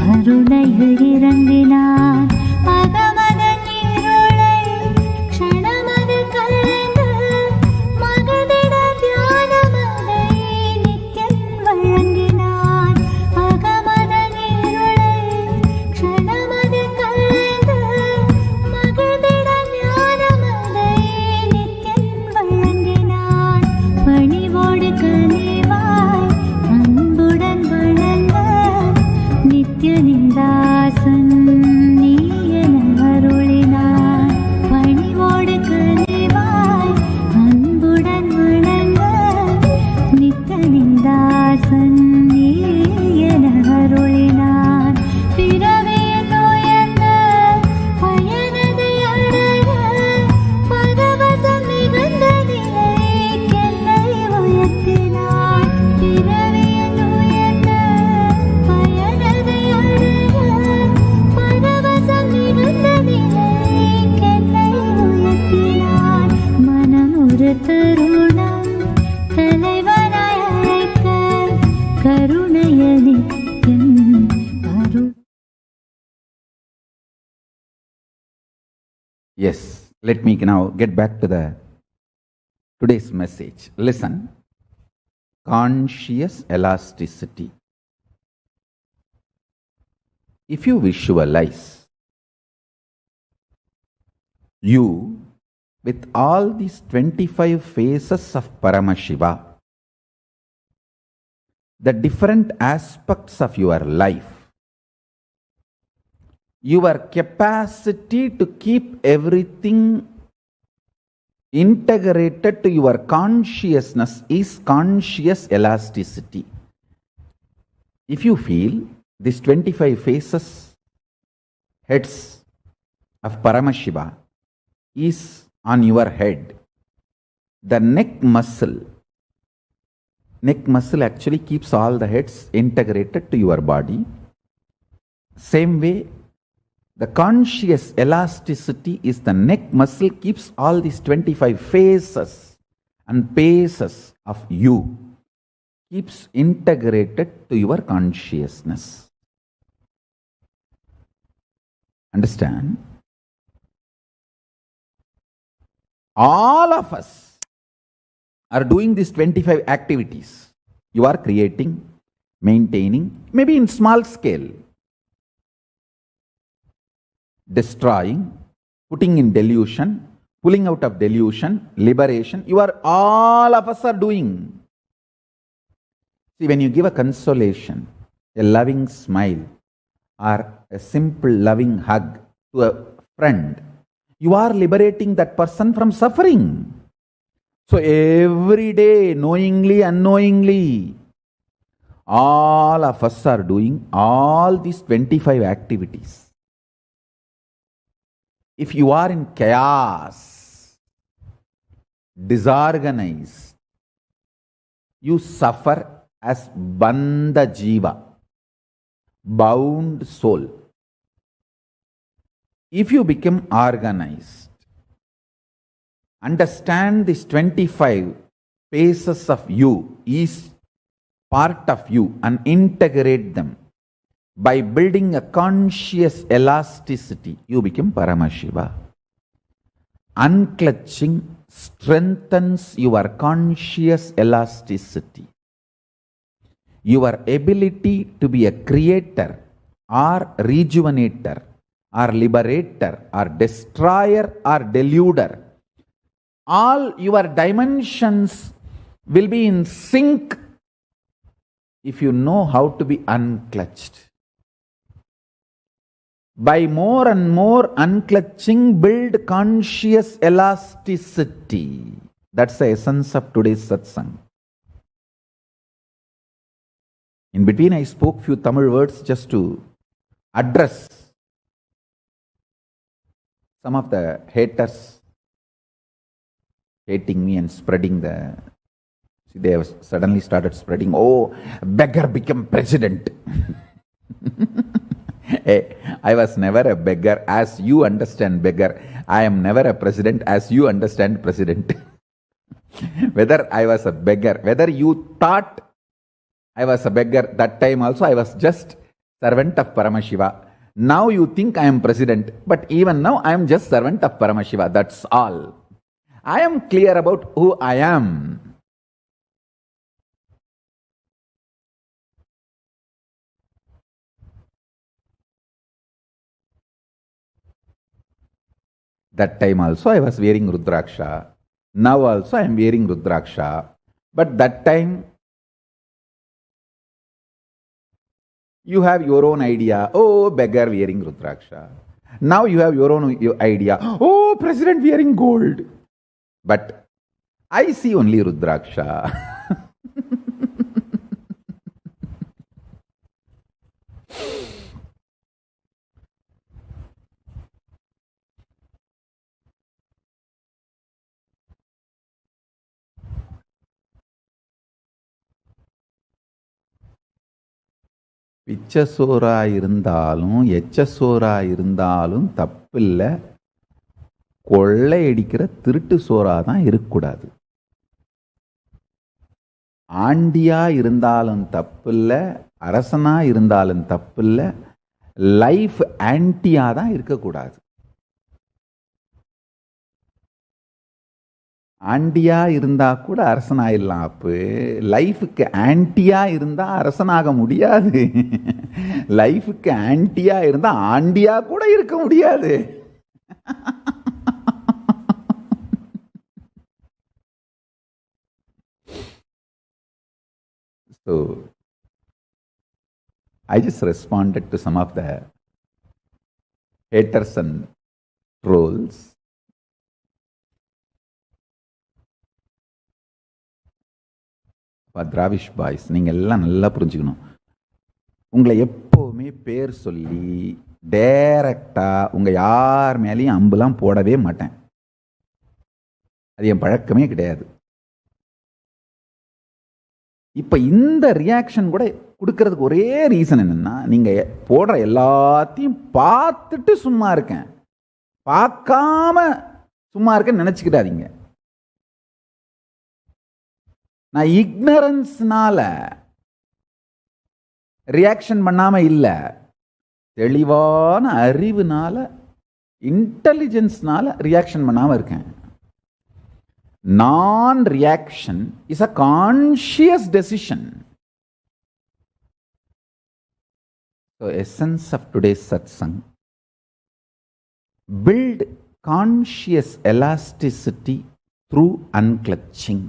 கருணைய இறங்கினார். அகமதன் இருளை Yes, let me now get back to the today's message. Listen, conscious elasticity. If you visualize you with all these 25 phases of Paramashiva, the different aspects of your life, your capacity to keep everything integrated to your consciousness is conscious elasticity. If you feel these 25 phases, heads of Paramashiva is on your head, the neck muscle actually keeps all the heads integrated to your body. Same way, the conscious elasticity is the neck muscle keeps all these 25 phases and paces of you, keeps integrated to your consciousness. Understand? All of us are doing these 25 activities. You are creating, maintaining, maybe in small scale, destroying, putting in delusion, pulling out of delusion, liberation. All of us are doing. See, when you give a consolation, a loving smile, or a simple loving hug to a friend, you are liberating that person from suffering. So every day, knowingly, unknowingly, all of us are doing all these 25 activities. If you are in chaos, disorganized, you suffer as bandha jiva, bound soul. If you become organized, understand these 25 phases of you is part of you and integrate them. By building a conscious elasticity, you become Paramashiva. Unclutching strengthens your conscious elasticity. Your ability to be a creator or rejuvenator or liberator or destroyer or deluder, all your dimensions will be in sync if you know how to be unclutched. By more and more unclutching, build conscious elasticity. That's the essence of today's satsang. In between, I spoke few Tamil words just to address some of the haters hating me and spreading the... See, they have suddenly started spreading, oh, beggar become president. Hey, I was never a beggar as you understand beggar. I am never a president as you understand president. Whether I was a beggar, whether you thought I was a beggar, that time also I was just servant of Paramashiva. Now you think I am president, but even now I am just servant of Paramashiva. That's all. I am clear about who I am. That time also I was wearing Rudraksha. Now also I am wearing Rudraksha. But that time you have your own idea. Oh, beggar wearing Rudraksha. Now you have your own idea. Oh, president wearing gold. But I see only Rudraksha. பிச்சசோரா இருந்தாலும் எச்சசோரா இருந்தாலும் தப்பில்லை, கொள்ளையடிக்கிற திருட்டு சோறா தான் இருக்கக்கூடாது. ஆண்டியா இருந்தாலும் தப்பில்லை, அரசனா இருந்தாலும் தப்பில்லை, லைஃப் ஆன்டியா தான் இருக்கக்கூடாது. ஆண்டியா இருந்தா கூட அரசன் ஆயிடலாம். அப்போ லைஃபுக்கு ஆன்டியா இருந்தா அரசனாக முடியாது. லைஃபுக்கு ஆன்டியா இருந்தா ஆண்டியா கூட இருக்க முடியாது. So I just responded to some of the haters and trolls. திராவிஷ் பாய்ஸ், நீங்கள் எல்லாம் நல்லா புரிஞ்சுக்கணும். உங்களை எப்போவுமே பேர் சொல்லி டைரக்டாக உங்கள் யார் மேலேயும் அம்புலாம் போடவே மாட்டேன். அது என் பழக்கமே கிடையாது. இப்போ இந்த ரியாக்ஷன் கூட கொடுக்கறதுக்கு ஒரே ரீசன் என்னன்னா, நீங்கள் போடுற எல்லாத்தையும் பார்த்துட்டு சும்மா இருக்கேன், பார்க்காம சும்மா இருக்கேன்னு நினச்சிக்கிட்டாதீங்க. நான் இக்னரன்ஸ்னால ரியாக்ஷன் பண்ணாம இல்ல, தெளிவான அறிவுனால, இன்டெலிஜென்ஸ்னால ரியாக்ஷன் பண்ணாம இருக்கேன். நான் reaction is a conscious decision. So essence of today's satsang: build conscious elasticity through unclutching.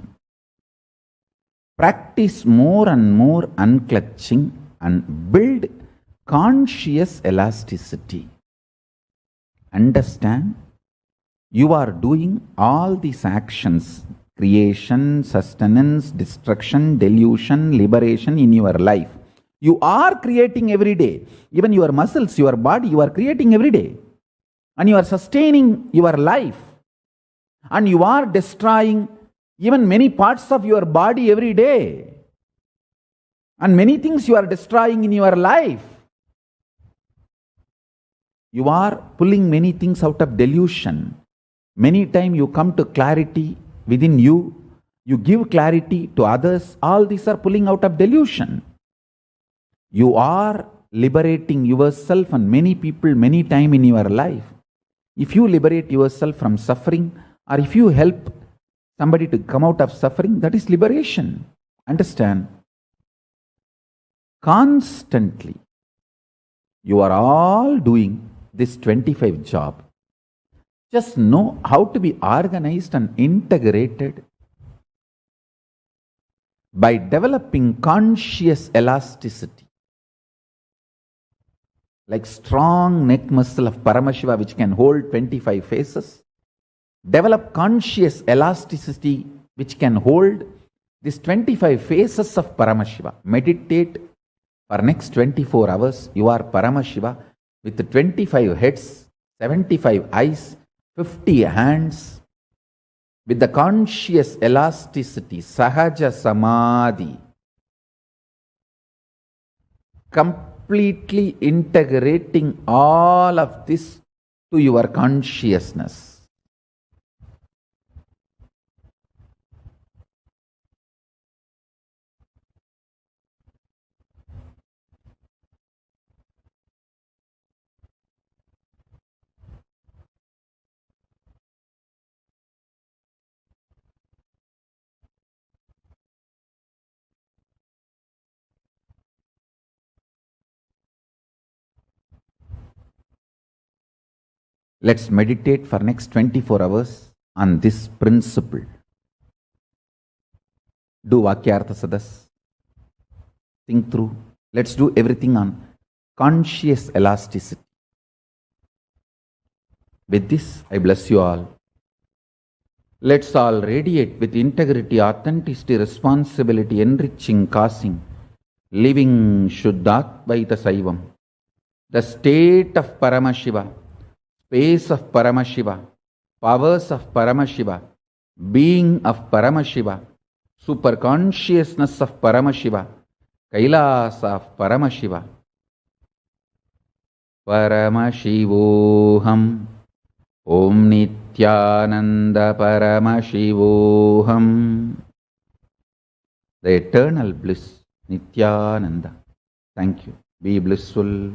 Practice more and more unclutching and build conscious elasticity. Understand, you are doing all these actions: creation, sustenance, destruction, delusion, liberation in your life. You are creating every day. Even your muscles, your body, you are creating every day. And you are sustaining your life. And you are destroying even many parts of your body every day. And many things you are destroying in your life. You are pulling many things out of delusion. Many times you come to clarity within you. You give clarity to others. All these are pulling out of delusion. You are liberating yourself and many people many times in your life. If you liberate yourself from suffering, or if you help somebody to come out of suffering, that is liberation. Understand? Constantly, you are all doing this 25 job. Just know how to be organized and integrated by developing conscious elasticity. Like strong neck muscle of Paramashiva, which can hold 25 faces. Develop conscious elasticity which can hold these 25 faces of Paramashiva. Meditate for next 24 hours. You are Paramashiva with 25 heads, 75 eyes, 50 hands. With the conscious elasticity, Sahaja Samadhi, completely integrating all of this to your consciousness. Let's meditate for next 24 hours on this principle. Do Vakyartha Sadas. Think through. Let's do everything on conscious elasticity. With this, I bless you all. Let's all radiate with integrity, authenticity, responsibility, enriching, causing, living Shuddhatvaita Saivam, the state of Paramashiva, space of Paramashiva, powers of Paramashiva, being of Paramashiva, super consciousness of Paramashiva, Kailasa of Paramashiva. Paramashivoham, Om Nithyananda Paramashivoham. The eternal bliss, Nithyananda. Thank you. Be blissful.